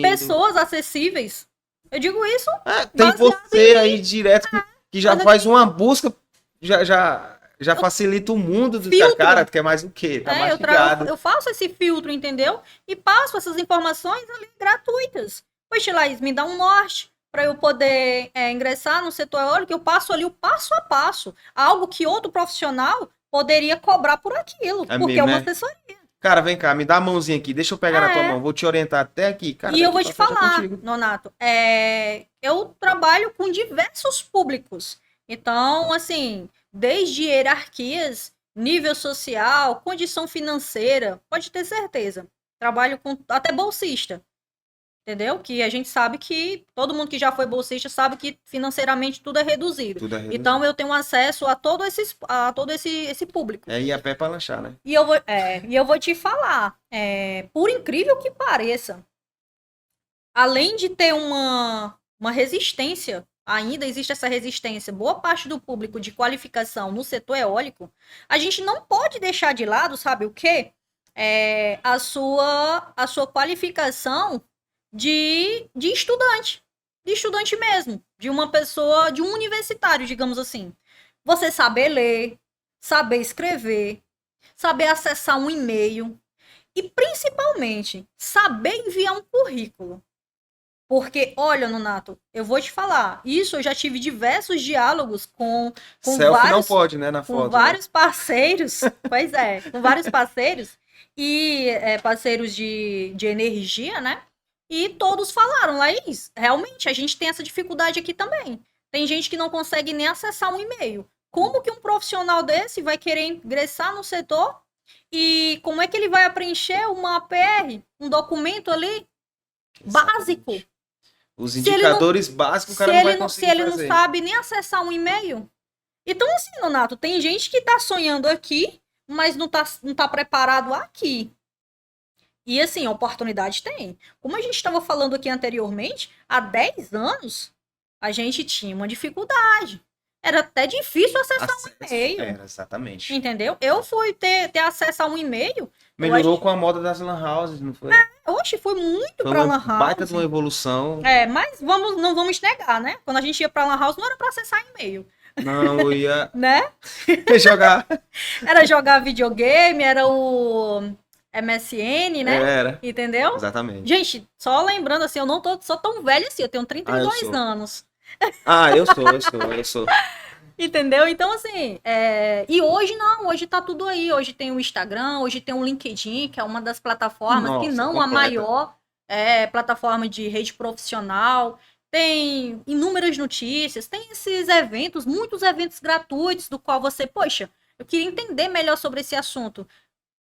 Pessoas acessíveis. Eu digo isso. Tem você aí direto que já faz uma busca, já facilita o mundo do cara, que é mais o quê? Tá mastigado. Eu faço esse filtro, entendeu? E passo essas informações ali gratuitas. Poxa, Laís, me dá um norte para eu poder ingressar no setor eólico, eu passo ali o passo a passo. Algo que outro profissional poderia cobrar por aquilo, porque é uma assessoria. Cara, vem cá, me dá a mãozinha aqui, deixa eu pegar na tua mão, vou te orientar até aqui. Cara, e eu vou te falar, Nonato, eu trabalho com diversos públicos. Então, assim, desde hierarquias, nível social, condição financeira, pode ter certeza. Trabalho com até bolsista. Entendeu? Que a gente sabe que todo mundo que já foi bolsista sabe que financeiramente tudo é reduzido. Então eu tenho acesso a todo esse público. Ir a pé para lanchar, né? E eu vou te falar, por incrível que pareça, além de ter uma resistência, ainda existe essa resistência, boa parte do público de qualificação no setor eólico, a gente não pode deixar de lado, sabe o quê? A sua qualificação de estudante mesmo, de uma pessoa, de um universitário, digamos assim. Você saber ler, saber escrever, saber acessar um e-mail e, principalmente, saber enviar um currículo. Porque, olha, Nonato, eu vou te falar, isso eu já tive diversos diálogos com vários... não pode, né, na foto. Com vários parceiros, pois com vários parceiros, e parceiros de energia, né? E todos falaram, Laís, realmente a gente tem essa dificuldade aqui também. Tem gente que não consegue nem acessar um e-mail. Como que um profissional desse vai querer ingressar no setor e como é que ele vai preencher uma APR, um documento ali? Básico. Os indicadores básicos o cara não vai conseguir fazer. Se ele não sabe nem acessar um e-mail. Então, assim, Nonato, tem gente que tá sonhando aqui, mas não tá preparado aqui. E, assim, a oportunidade tem. Como a gente estava falando aqui anteriormente, há 10 anos, a gente tinha uma dificuldade. Era até difícil acessar um e-mail. Era, exatamente. Entendeu? Eu fui ter acesso a um e-mail. Melhorou com a moda das lan houses, não foi? Oxe, foi muito pra lan house. Baita de uma evolução. Mas não vamos negar, né? Quando a gente ia pra lan house, não era pra acessar e-mail. Não, eu ia... né? jogar. Era jogar videogame, era o MSN, né? Era. Entendeu? Exatamente. Gente, só lembrando assim, eu não sou tão velha assim, eu tenho 32 anos. Eu sou. Entendeu? Então, assim, e hoje não, hoje tá tudo aí. Hoje tem o Instagram, hoje tem o LinkedIn, que é uma das plataformas, que não a maior plataforma de rede profissional. Tem inúmeras notícias, tem esses eventos, muitos eventos gratuitos, do qual você, poxa, eu queria entender melhor sobre esse assunto.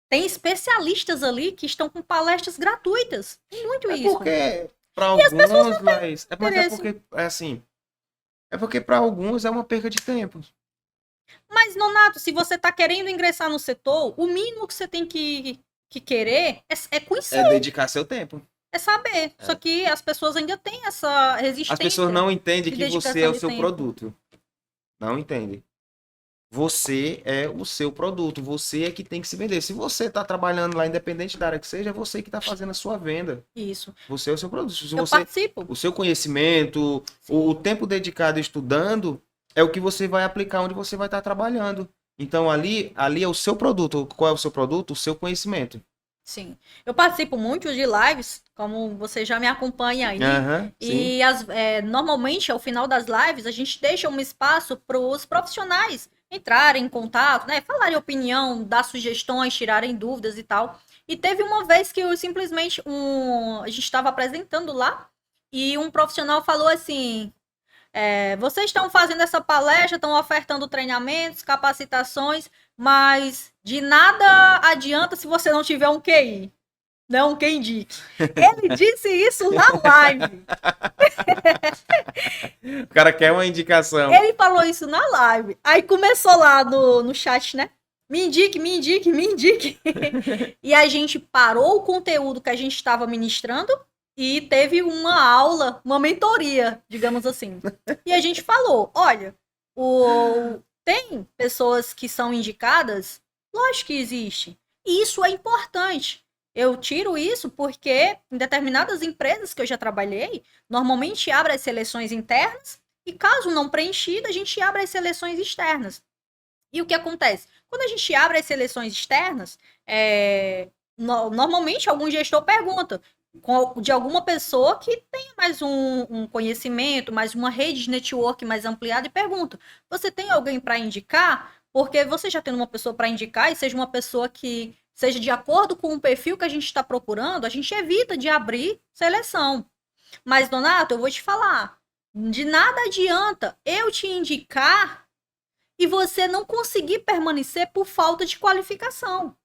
Tem especialistas ali que estão com palestras gratuitas. Tem muito isso. Porque, para alguns, mas... É porque para alguns é uma perca de tempo. Mas, Nonato, se você está querendo ingressar no setor, o mínimo que você tem que querer é conhecer. É dedicar seu tempo. É saber. Só que as pessoas ainda têm essa resistência. As pessoas não entendem que você é o seu produto. Não entendem. Você é o seu produto. Você é que tem que se vender. Se você está trabalhando lá, independente da área que seja, é você que está fazendo a sua venda. Isso. Você é o seu produto. Se eu participo. O seu conhecimento, o tempo dedicado estudando, é o que você vai aplicar onde você vai estar trabalhando. Então, ali é o seu produto. Qual é o seu produto? O seu conhecimento. Sim. Eu participo muito de lives, como você já me acompanha aí. E normalmente, ao final das lives, a gente deixa um espaço para os profissionais entrarem em contato, né? Falarem opinião, dar sugestões, tirarem dúvidas e tal. E teve uma vez que eu simplesmente a gente estava apresentando lá e um profissional falou assim: vocês estão fazendo essa palestra, estão ofertando treinamentos, capacitações, mas de nada adianta se você não tiver um QI. Não, quem indique. Ele disse isso na live. O cara quer uma indicação. Ele falou isso na live. Aí começou lá no chat, né? Me indique, me indique, me indique. E a gente parou o conteúdo que a gente estava ministrando e teve uma aula, uma mentoria, digamos assim. E a gente falou, olha, tem pessoas que são indicadas? Lógico que existe. E isso é importante. Eu tiro isso porque em determinadas empresas que eu já trabalhei, normalmente abre as seleções internas e caso não preenchida, a gente abre as seleções externas. E o que acontece? Quando a gente abre as seleções externas, normalmente algum gestor pergunta de alguma pessoa que tenha mais um conhecimento, mais uma rede de network mais ampliada e pergunta, você tem alguém para indicar? Porque você já tendo uma pessoa para indicar e seja uma pessoa que seja de acordo com o perfil que a gente está procurando, a gente evita de abrir seleção. Mas, Donato, eu vou te falar, de nada adianta eu te indicar e você não conseguir permanecer por falta de qualificação.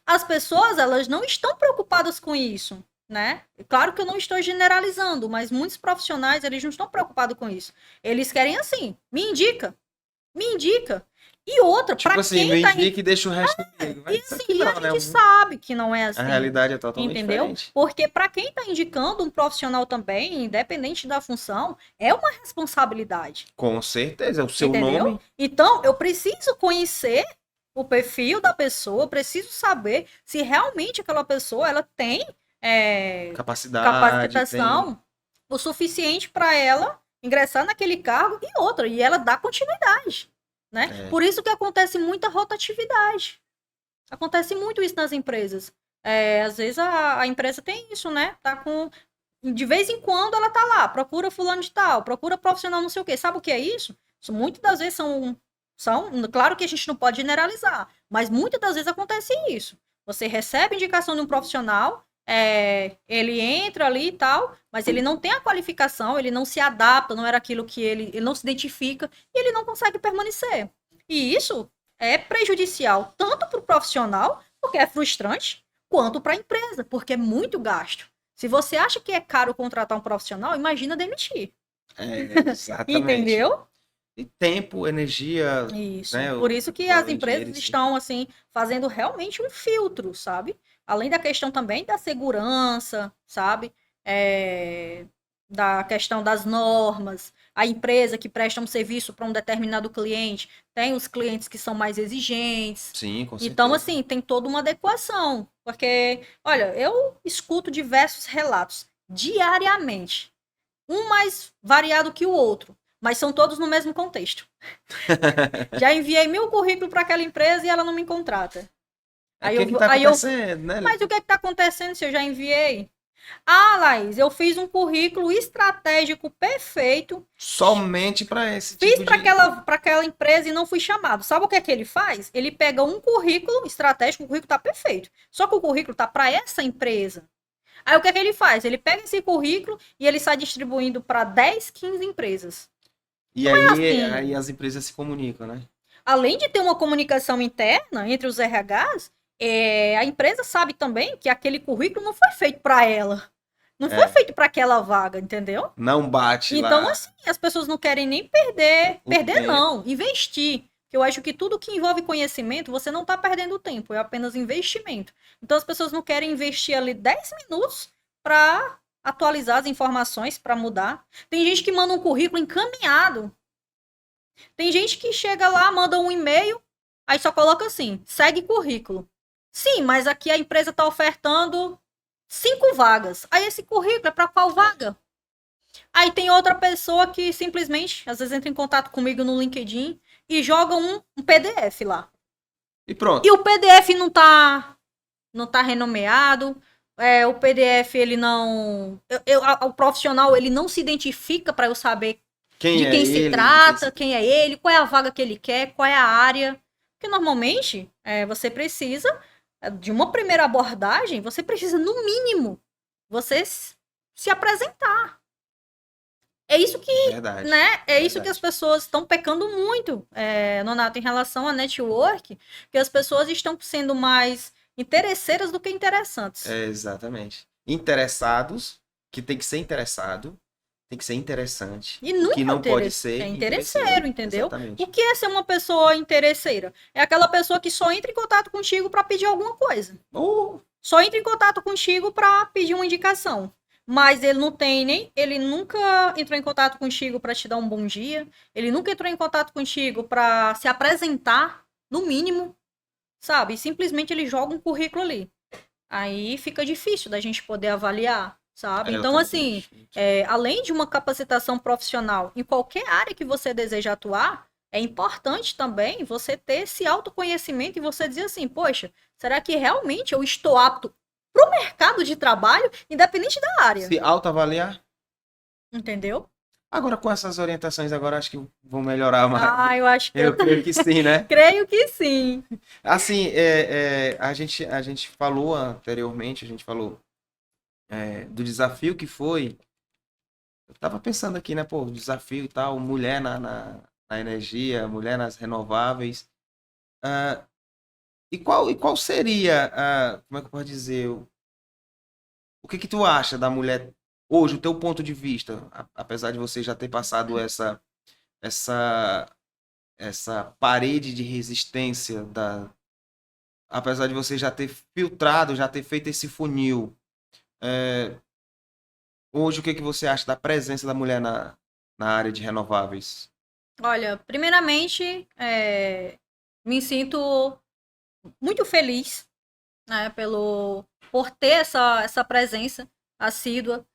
As pessoas, elas não estão preocupadas com isso, né? Claro que eu não estou generalizando, mas muitos profissionais, eles não estão preocupados com isso. Eles querem assim, me indica. E outra, tipo pra assim, quem tá... me indica e deixa o resto comigo. E assim, a gente sabe que não é assim. A realidade é totalmente diferente. Porque para quem tá indicando um profissional também, independente da função, é uma responsabilidade. Com certeza, é o seu nome. Então, eu preciso conhecer o perfil da pessoa, eu preciso saber se realmente aquela pessoa ela tem capacitação o suficiente para ela ingressar naquele cargo e ela dá continuidade. Né? Por isso que acontece muita rotatividade. Acontece muito isso nas empresas. Às vezes a empresa tem isso, né? Tá com... De vez em quando ela tá lá, procura fulano de tal, procura profissional não sei o quê. Sabe o que é isso? Muitas das vezes são... Claro que a gente não pode generalizar, mas muitas das vezes acontece isso. Você recebe indicação de um profissional, ele entra ali e tal, mas ele não tem a qualificação, ele não se adapta, não era aquilo que ele não se identifica e ele não consegue permanecer. E isso é prejudicial tanto para o profissional, porque é frustrante, quanto para a empresa, porque é muito gasto. Se você acha que é caro contratar um profissional, imagina demitir. Exatamente. Entendeu? E tempo, energia, Isso. né? Por isso que as Provavelmente dinheiro empresas em si. estão, assim, fazendo realmente um filtro, sabe? Além da questão também da segurança, sabe? Da questão das normas. A empresa que presta um serviço para um determinado cliente tem os clientes que são mais exigentes. Sim, com Então, certeza. assim, tem toda uma adequação. Porque, olha, eu escuto diversos relatos diariamente, um mais variado que o outro, mas são todos no mesmo contexto. Já enviei 1000 currículos para aquela empresa e ela não me contrata. É porque que tá acontecendo, né? Mas o que está acontecendo se eu já enviei? Ah, Laís, eu fiz um currículo estratégico perfeito. Somente para esse Fiz tipo para de. aquela empresa e não fui chamado. Sabe o que é que ele faz? Ele pega um currículo estratégico, o currículo está perfeito. Só que o currículo está para essa empresa. Aí o que é que ele faz? Ele pega esse currículo e ele sai distribuindo para 10, 15 empresas. E aí, Assim, as empresas se comunicam, né? além de ter uma comunicação interna entre os RHs, a empresa sabe também que aquele currículo não foi feito para ela. Não foi É. feito para aquela vaga, entendeu? Não bate Então, lá assim, as pessoas não querem nem perder. o Perder tempo. não, investir. Eu acho que tudo que envolve conhecimento, você não está perdendo tempo, é apenas investimento. Então, as pessoas não querem investir ali 10 minutos para atualizar as informações, para mudar. Tem gente que manda um currículo encaminhado. Tem gente que chega lá, manda um e-mail, aí só coloca assim, segue currículo. Sim, mas aqui a empresa está ofertando 5 vagas. Aí esse currículo é para qual vaga? Aí tem outra pessoa que simplesmente, às vezes, entra em contato comigo no LinkedIn e joga um PDF lá. E pronto. E o PDF não tá renomeado. O PDF, ele não. O profissional, ele não se identifica para eu saber Quem de é quem se ele? De quem trata, se... quem é ele, qual é a vaga que ele quer, qual é a área. Porque normalmente você precisa de uma primeira abordagem, você precisa, no mínimo, você se apresentar. É isso que, Verdade. né? É isso que as Verdade. pessoas estão pecando muito, Nonato, em relação a network, que as pessoas estão sendo mais interesseiras do que interessantes. Exatamente. Interessados, que tem que ser interessado, tem que ser interessante. E O que nunca não pode ser interesseiro, interesseiro. entendeu? O Exatamente. que é ser uma pessoa interesseira? É aquela pessoa que só entra em contato contigo para pedir alguma coisa. Ou Só entra em contato contigo para pedir uma indicação. Mas ele nunca entrou em contato contigo para te dar um bom dia, ele nunca entrou em contato contigo para se apresentar, no mínimo, sabe? E simplesmente ele joga um currículo ali. Aí fica difícil da gente poder avaliar, sabe? eu Então, também assim, acho. além de uma capacitação profissional em qualquer área que você deseja atuar, é importante também você ter esse autoconhecimento e você dizer assim, poxa, será que realmente eu estou apto para o mercado de trabalho, independente da área? Se autoavaliar. Entendeu? Agora, com essas orientações, agora acho que vão melhorar mais. Eu acho que Eu creio que sim, né? creio que sim. Assim, a gente falou anteriormente, a gente falou do desafio que foi. Eu tava pensando aqui, né, pô, desafio e tal, mulher na energia, mulher nas renováveis. Ah, e qual seria, como é que eu posso dizer, o que que tu acha da mulher hoje, o teu ponto de vista, apesar de você já ter passado essa, essa parede de resistência apesar de você já ter filtrado, já ter feito esse funil, hoje o que que você acha da presença da mulher na área de renováveis? Olha, primeiramente, me sinto muito feliz, né, por ter essa presença assídua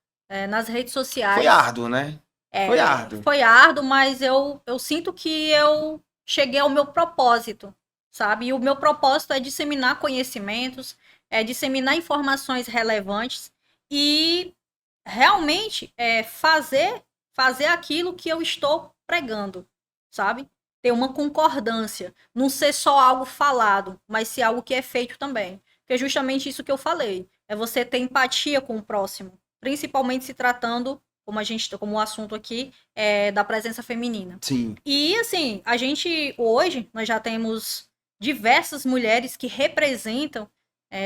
nas redes Foi sociais. árduo, né? Foi árduo. Foi árduo, mas eu sinto que eu cheguei ao meu propósito, sabe? E o meu propósito é disseminar conhecimentos, é disseminar informações relevantes e realmente fazer aquilo que eu estou pregando, sabe? Ter uma concordância, não ser só algo falado, mas ser algo que é feito também. Que é justamente isso que eu falei, é você ter empatia com o próximo, principalmente se tratando, como o assunto aqui é da presença feminina. Sim. E assim, a gente hoje nós já temos diversas mulheres que representam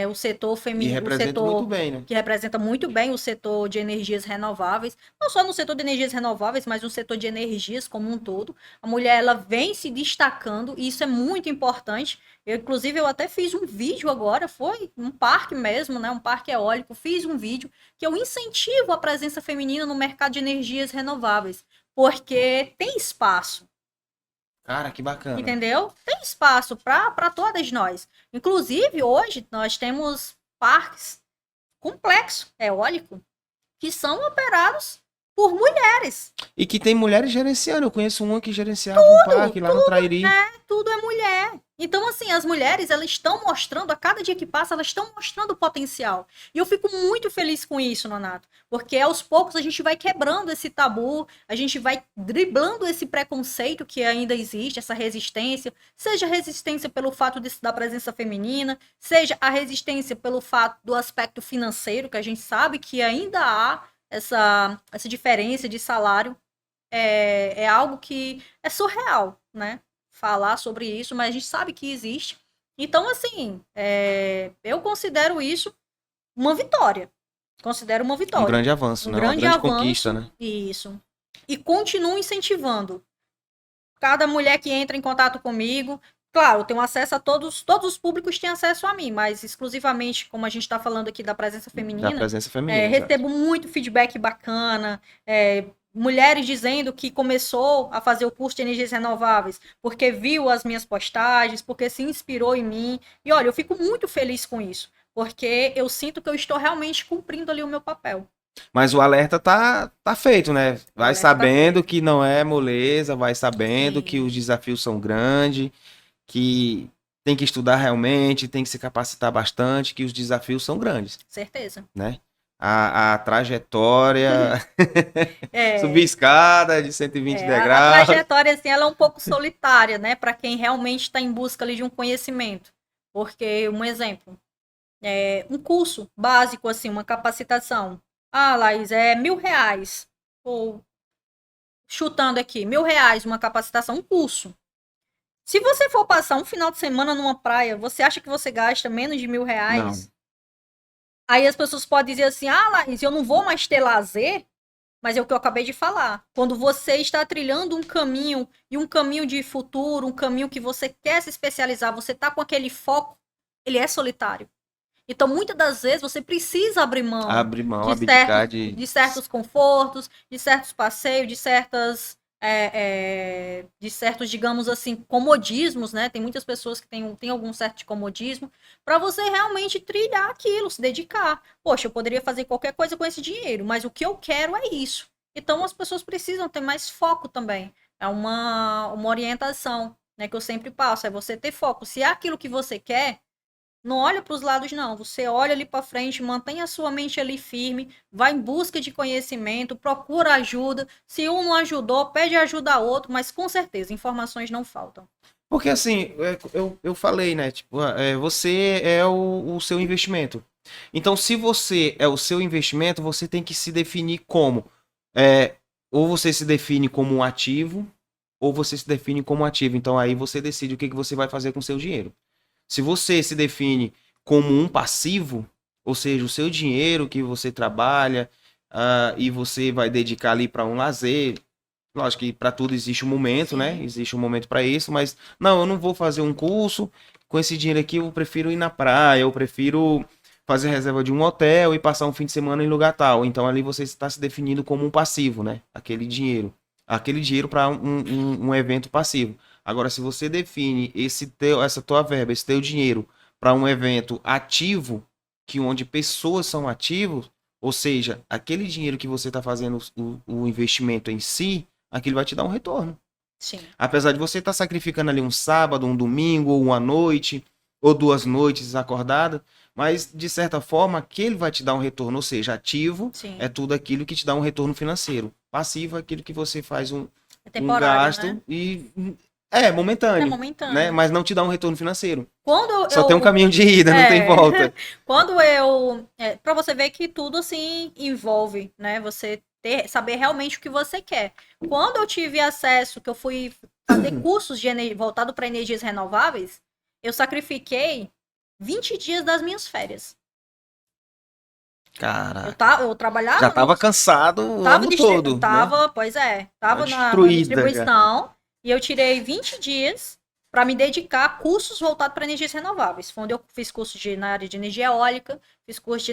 o setor E feminino, o representa setor muito bem, né? que representa muito bem o setor de energias renováveis, não só no setor de energias renováveis, mas no setor de energias como um todo. A mulher ela vem se destacando e isso é muito importante. Inclusive, eu até fiz um vídeo agora, foi um parque mesmo, né? Um parque eólico. Fiz um vídeo que eu incentivo a presença feminina no mercado de energias renováveis, porque tem espaço. Cara, que bacana. Entendeu? Tem espaço para todas nós. Inclusive, hoje nós temos parques complexo eólico que são operados por mulheres. E que tem mulheres gerenciando. Eu conheço uma que gerenciava um parque lá no Trairi. Tudo é mulher. Então, assim, as mulheres, elas estão mostrando, a cada dia que passa, elas estão mostrando o potencial. E eu fico muito feliz com isso, Nonato. Porque aos poucos a gente vai quebrando esse tabu, a gente vai driblando esse preconceito que ainda existe, essa resistência. Seja a resistência pelo fato da presença feminina, seja a resistência pelo fato do aspecto financeiro, que a gente sabe que ainda há essa diferença de salário. É algo que é surreal, né? Falar sobre isso, mas a gente sabe que existe. Então, assim, eu considero isso uma vitória. Considero uma Um vitória. grande avanço, né? Uma grande grande avanço, conquista, né? Isso. E continuo incentivando. Cada mulher que entra em contato comigo, claro, eu tenho acesso a todos os públicos têm acesso a mim, mas exclusivamente, como a gente está falando aqui da presença Da feminina, presença feminina, recebo muito feedback bacana, mulheres dizendo que começou a fazer o curso de energias renováveis porque viu as minhas postagens, porque se inspirou em mim. E olha, eu fico muito feliz com isso, porque eu sinto que eu estou realmente cumprindo ali o meu papel. Mas o alerta tá feito, né? Vai alerta tá sabendo feito. que não é moleza, vai sabendo que Sim, os desafios são grandes, que tem que estudar realmente, tem que se capacitar bastante, que os desafios são grandes, certeza. né? A trajetória, subir É, escada de 120 a degraus. trajetória, assim, ela é um pouco solitária, né? Para quem realmente está em busca ali de um conhecimento. Porque, um exemplo, um curso básico, assim, uma capacitação. Ah, Laís, é R$ 1.000. Ou chutando aqui, R$ 1.000 uma capacitação, um curso. Se você for passar um final de semana numa praia, você acha que você gasta menos de Não, R$ 1.000? Aí as pessoas podem dizer assim, ah, Laís, eu não vou mais ter lazer, mas é o que eu acabei de falar. Quando você está trilhando um caminho, e um caminho de futuro, um caminho que você quer se especializar, você está com aquele foco, ele é solitário. Então, muitas das vezes, você precisa abrir mão abre mão, abdicar de. de certos confortos, de certos passeios, de certos, digamos assim, comodismos, né? Tem muitas pessoas que têm algum certo de comodismo, para você realmente trilhar aquilo, se dedicar. Poxa, eu poderia fazer qualquer coisa com esse dinheiro, mas o que eu quero é isso. Então, as pessoas precisam ter mais foco também. É uma orientação, né, que eu sempre passo, é você ter foco. Se é aquilo que você quer, não olha para os lados, não. Você olha ali para frente, mantém a sua mente ali firme, vai em busca de conhecimento, procura ajuda. Se um não ajudou, pede ajuda a outro, mas com certeza, informações não faltam. Porque assim, eu falei, né? Tipo, você é o seu investimento. Então, se você é o seu investimento, você tem que se definir como. É, ou você se define como um ativo, ou você se define como um ativo. Então, aí você decide o que que você vai fazer com o seu dinheiro. Se você se define como um passivo, ou seja, o seu dinheiro que você trabalha, e você vai dedicar ali para um lazer. Lógico que para tudo existe um momento, né? Sim, Existe um momento para isso, mas não, eu não vou fazer um curso. Com esse dinheiro aqui, eu prefiro ir na praia, eu prefiro fazer reserva de um hotel e passar um fim de semana em lugar tal. Então ali você está se definindo como um passivo, né? Aquele dinheiro. Aquele dinheiro para um evento passivo. Agora, se você define essa tua verba, esse teu dinheiro para um evento ativo, que onde pessoas são ativos, ou seja, aquele dinheiro que você está fazendo o investimento em si, aquilo vai te dar um retorno. sim, Apesar de você estar sacrificando ali um sábado, um domingo, ou uma noite, ou 2 noites acordado, mas de certa forma aquele vai te dar um retorno, ou seja, ativo é sim. tudo aquilo que te dá um retorno financeiro. Passivo é aquilo que você faz É um temporário, gasto né? e É momentâneo, né? momentâneo. Mas não te dá um retorno financeiro. Quando Só tem um eu. caminho de ida, não tem É, volta. quando eu. Para você ver que tudo assim envolve, né? Você saber realmente o que você quer. Quando eu tive acesso, que eu fui fazer cursos voltado para energias renováveis, eu sacrifiquei 20 dias das minhas férias. Caraca. Eu trabalhava... Já tava cansado o ano todo, Tava, né? pois é. Tava na Destruída, distribuição. E eu tirei 20 dias para me dedicar a cursos voltados para energias renováveis. Foi onde eu fiz curso na área de energia eólica, fiz curso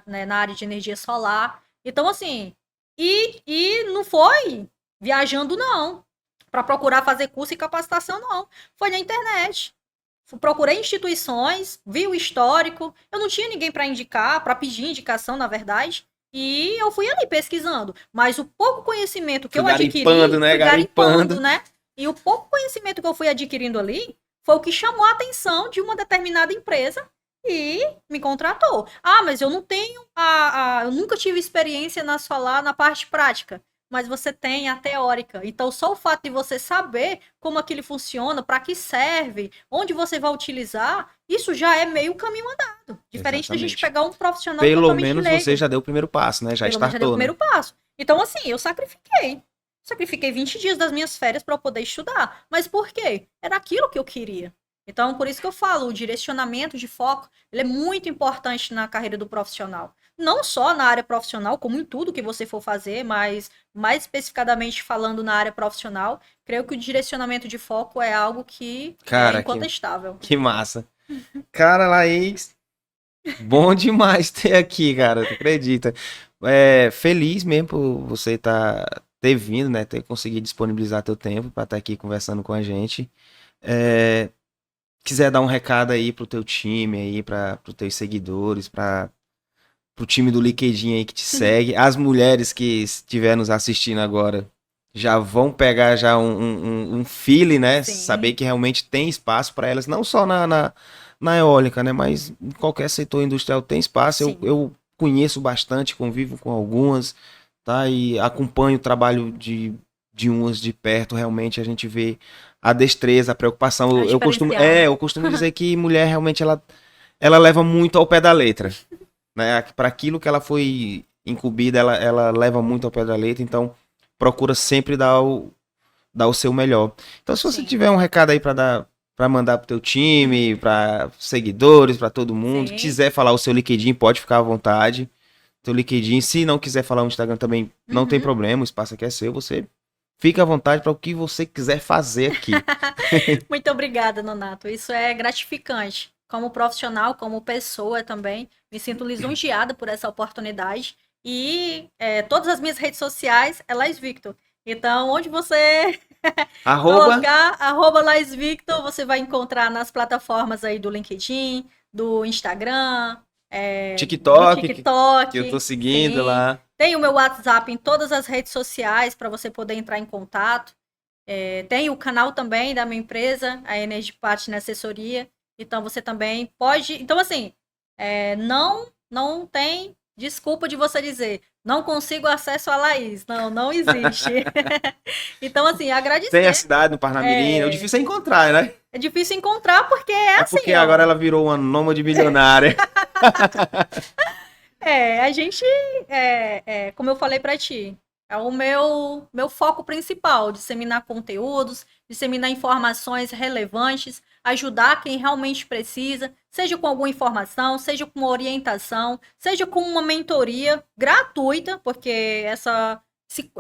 na área de energia solar. Então, assim... E não foi viajando, não. Para procurar fazer curso e capacitação, não. Foi na internet. Procurei instituições, vi o histórico. Eu não tinha ninguém para indicar, para pedir indicação, na verdade. E eu fui ali pesquisando. Mas o pouco conhecimento que eu adquiri, fui garimpando, né? E o pouco conhecimento que eu fui adquirindo ali foi o que chamou a atenção de uma determinada empresa e me contratou. Ah, mas eu não tenho eu nunca tive experiência na solar na parte prática. Mas você tem a teórica. Então, só o fato de você saber como aquilo funciona, para que serve, onde você vai utilizar, isso já é meio caminho andado. Diferente da gente pegar um profissional pelo menos leigo. Você já deu o primeiro passo, né? Já startou, já deu o primeiro passo. Então, assim, eu sacrifiquei. Sacrifiquei 20 dias das minhas férias para eu poder estudar. Mas por quê? Era aquilo que eu queria. Então, por isso que eu falo, o direcionamento de foco, ele é muito importante na carreira do profissional. Não só na área profissional, como em tudo que você for fazer, mas mais especificadamente falando na área profissional, creio que o direcionamento de foco é algo que é incontestável. Que massa. Cara, Laís, bom demais ter aqui, cara, tu acredita? Feliz mesmo por você ter vindo, né, ter conseguido disponibilizar teu tempo para estar aqui conversando com a gente. Quiser dar um recado aí pro teu time aí, pros teus seguidores, pro time do LinkedIn aí que te segue, as mulheres que estiver nos assistindo agora já vão pegar já um feeling, né? Sim. Saber que realmente tem espaço para elas, não só na eólica, né? Mas em qualquer setor industrial tem espaço. Eu conheço bastante, convivo com algumas, tá? E acompanho o trabalho de umas de perto, realmente a gente vê a destreza, a preocupação. Eu costumo dizer que mulher realmente ela leva muito ao pé da letra, né? Para aquilo que ela foi incumbida, ela leva muito ao pé da letra, então procura sempre dar o seu melhor. Então, se você tiver um recado aí para mandar pro teu time, para seguidores, para todo mundo, quiser falar o seu LinkedIn, pode ficar à vontade. Teu LinkedIn, se não quiser falar o Instagram também, não tem problema, o espaço aqui é seu, você fica à vontade para o que você quiser fazer aqui. Muito obrigada, Nonato. Isso é gratificante. Como profissional, como pessoa também, me sinto lisonjeada por essa oportunidade. E todas as minhas redes sociais é Laís Victor. Então, onde você colocar Laís Victor, você vai encontrar nas plataformas aí do LinkedIn, do Instagram, TikTok, que eu tô seguindo lá. Tem o meu WhatsApp em todas as redes sociais para você poder entrar em contato. Tem o canal também da minha empresa, a Energy Partner Assessoria. Então, você também pode... Então, assim, não tem desculpa de você dizer não consigo acesso a Laís. Não existe. Então, assim, agradecer. Tem a cidade no Parnamirim, o difícil é encontrar, né? É difícil encontrar porque assim... porque agora ela virou uma nômade milionária. A gente, como eu falei para ti, é o meu foco principal, disseminar conteúdos, disseminar informações relevantes, ajudar quem realmente precisa, seja com alguma informação, seja com uma orientação, seja com uma mentoria gratuita, porque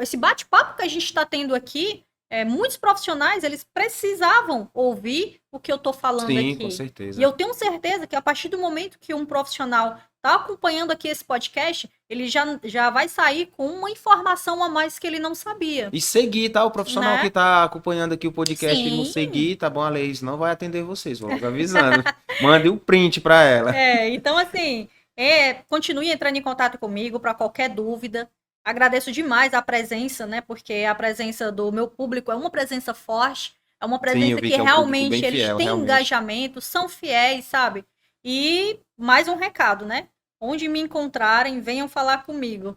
esse bate-papo que a gente está tendo aqui, muitos profissionais, eles precisavam ouvir o que eu estou falando aqui. Sim, com certeza. E eu tenho certeza que a partir do momento que um profissional está acompanhando aqui esse podcast, ele já vai sair com uma informação a mais que ele não sabia. E seguir, tá? O profissional, né, que está acompanhando aqui o podcast, ele não seguir, tá bom? A Laís não vai atender vocês, vou logo avisando. Mande um print para ela. Então, assim, continue entrando em contato comigo para qualquer dúvida. Agradeço demais a presença, né? Porque a presença do meu público é uma presença forte, é uma presença que realmente eles têm engajamento, são fiéis, sabe? E mais um recado, né? Onde me encontrarem, venham falar comigo.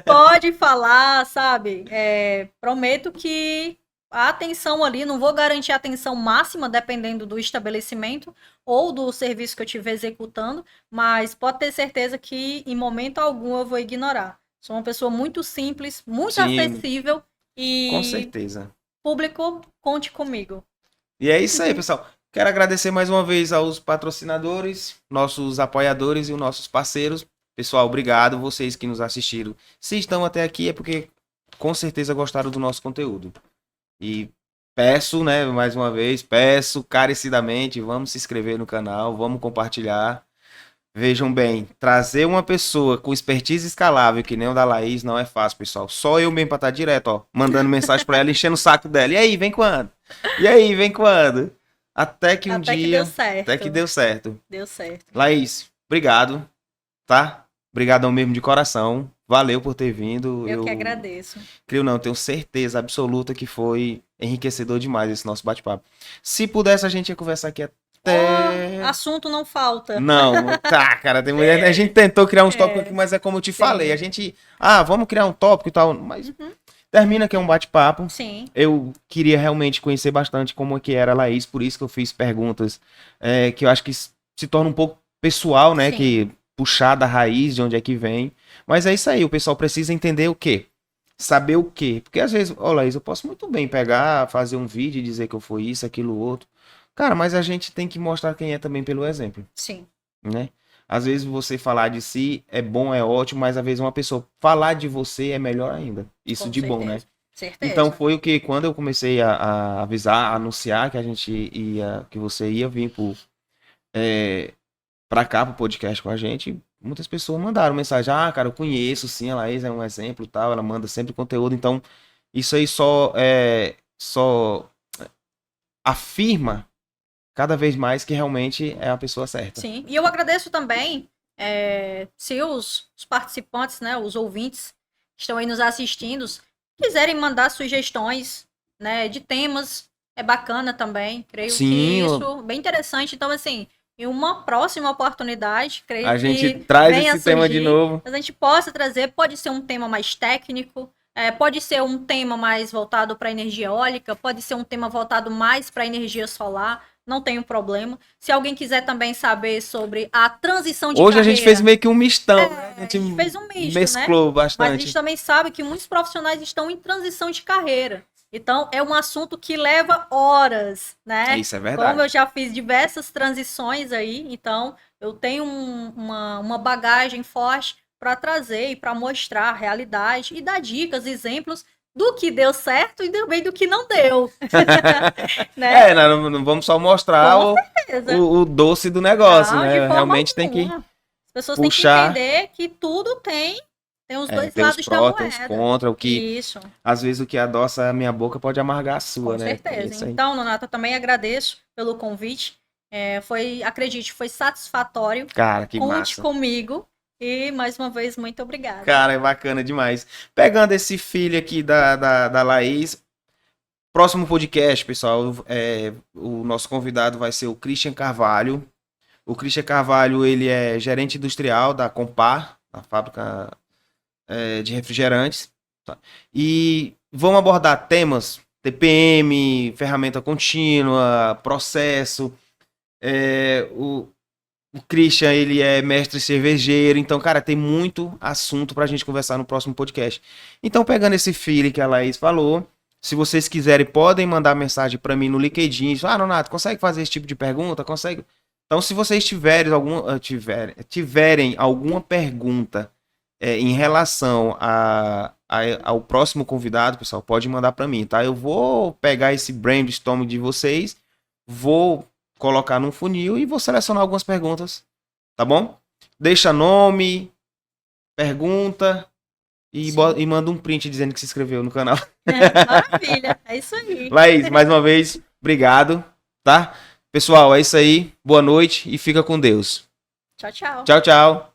Pode falar, sabe? Prometo que a atenção ali, não vou garantir a atenção máxima, dependendo do estabelecimento ou do serviço que eu estiver executando, mas pode ter certeza que em momento algum eu vou ignorar. Sou uma pessoa muito simples, muito acessível e... Com certeza. Público, conte comigo. E é isso aí, pessoal. Quero agradecer mais uma vez aos patrocinadores, nossos apoiadores e os nossos parceiros. Pessoal, obrigado. Vocês que nos assistiram. Se estão até aqui é porque com certeza gostaram do nosso conteúdo. E peço, né, mais uma vez, peço encarecidamente, vamos se inscrever no canal, vamos compartilhar. Vejam bem, trazer uma pessoa com expertise escalável que nem o da Laís não é fácil, pessoal. Só eu mesmo pra estar direto, ó, mandando mensagem pra ela, enchendo o saco dela. E aí, vem quando? E aí, vem quando? Até que um Até dia... que deu certo. Até que deu certo. Deu certo. Laís, obrigado, tá? Obrigadão mesmo de coração. Valeu por ter vindo. Eu que agradeço. Creio não, tenho certeza absoluta que foi enriquecedor demais esse nosso bate-papo. Se pudesse, a gente ia conversar aqui até... assunto não falta. Não, tá, cara, tem mulher... A gente tentou criar uns tópicos aqui, mas é como eu te falei, a gente... vamos criar um tópico e tal, mas termina que é um bate-papo. Sim. Eu queria realmente conhecer bastante como é que era a Laís, por isso que eu fiz perguntas que eu acho que se torna um pouco pessoal, né, Sim. que puxar da raiz, de onde é que vem. Mas é isso aí, o pessoal precisa entender o quê? Saber o quê? Porque às vezes, Laís, eu posso muito bem pegar, fazer um vídeo e dizer que eu fui isso, aquilo, outro. Cara, mas a gente tem que mostrar quem é também pelo exemplo. Sim. Né? Às vezes você falar de si é bom, é ótimo, mas às vezes uma pessoa falar de você é melhor ainda. Isso Com de certeza. bom, né? Certeza. Então foi o que, quando eu comecei a avisar, a anunciar que a gente ia, que você ia vir pra cá, pro podcast com a gente, muitas pessoas mandaram mensagem, cara, eu conheço sim, a Laís é um exemplo e tal, ela manda sempre conteúdo, então isso aí só afirma cada vez mais que realmente é a pessoa certa. Sim, e eu agradeço também se os participantes, né, os ouvintes que estão aí nos assistindo, quiserem mandar sugestões, né, de temas, é bacana também, creio Sim, que isso é bem interessante. Então, assim, em uma próxima oportunidade, creio a que gente traz venha esse tema de surgir, novo. a gente possa trazer, pode ser um tema mais técnico, pode ser um tema mais voltado para energia eólica, pode ser um tema voltado mais para energia solar, não tem problema. Se alguém quiser também saber sobre a transição de Hoje carreira... a gente fez meio que um mistão, né? A gente fez um misto, mesclou né? bastante. Mas a gente também sabe que muitos profissionais estão em transição de carreira. Então, é um assunto que leva horas, né? Isso é verdade. Como eu já fiz diversas transições aí, então eu tenho uma bagagem forte para trazer e para mostrar a realidade e dar dicas, exemplos do que deu certo e também do que não deu. Né? Não vamos só mostrar o doce do negócio, não, né? Realmente tem que As pessoas puxar... têm que entender que tudo tem os dois tem lados os da prós, moeda. tem os contra, o que... Isso. Às vezes o que adoça a minha boca pode amargar a sua, Com né? certeza. Então, Nonata, também agradeço pelo convite. Acredite, foi satisfatório. Cara, que Conte massa. comigo. E, mais uma vez, muito obrigada. Cara, é bacana demais. Pegando esse filho aqui da Laís, próximo podcast, pessoal, o nosso convidado vai ser o Christian Carvalho. O Christian Carvalho, ele é gerente industrial da Compar, da fábrica de refrigerantes. Tá? E vamos abordar temas, TPM, ferramenta contínua, processo. O Christian, ele é mestre cervejeiro, então, cara, tem muito assunto pra gente conversar no próximo podcast. Então, pegando esse feeling que a Laís falou, se vocês quiserem, podem mandar mensagem pra mim no LinkedIn. Nonato, consegue fazer esse tipo de pergunta? Consegue? Então, se vocês tiverem alguma pergunta em relação ao próximo convidado, pessoal, pode mandar pra mim, tá? Eu vou pegar esse brainstorm de vocês, vou colocar num funil e vou selecionar algumas perguntas, tá bom? Deixa nome, pergunta e manda um print dizendo que se inscreveu no canal. Maravilha, é isso aí. Laís, mais uma vez, obrigado, tá? Pessoal, é isso aí, boa noite e fica com Deus. Tchau, tchau. Tchau, tchau.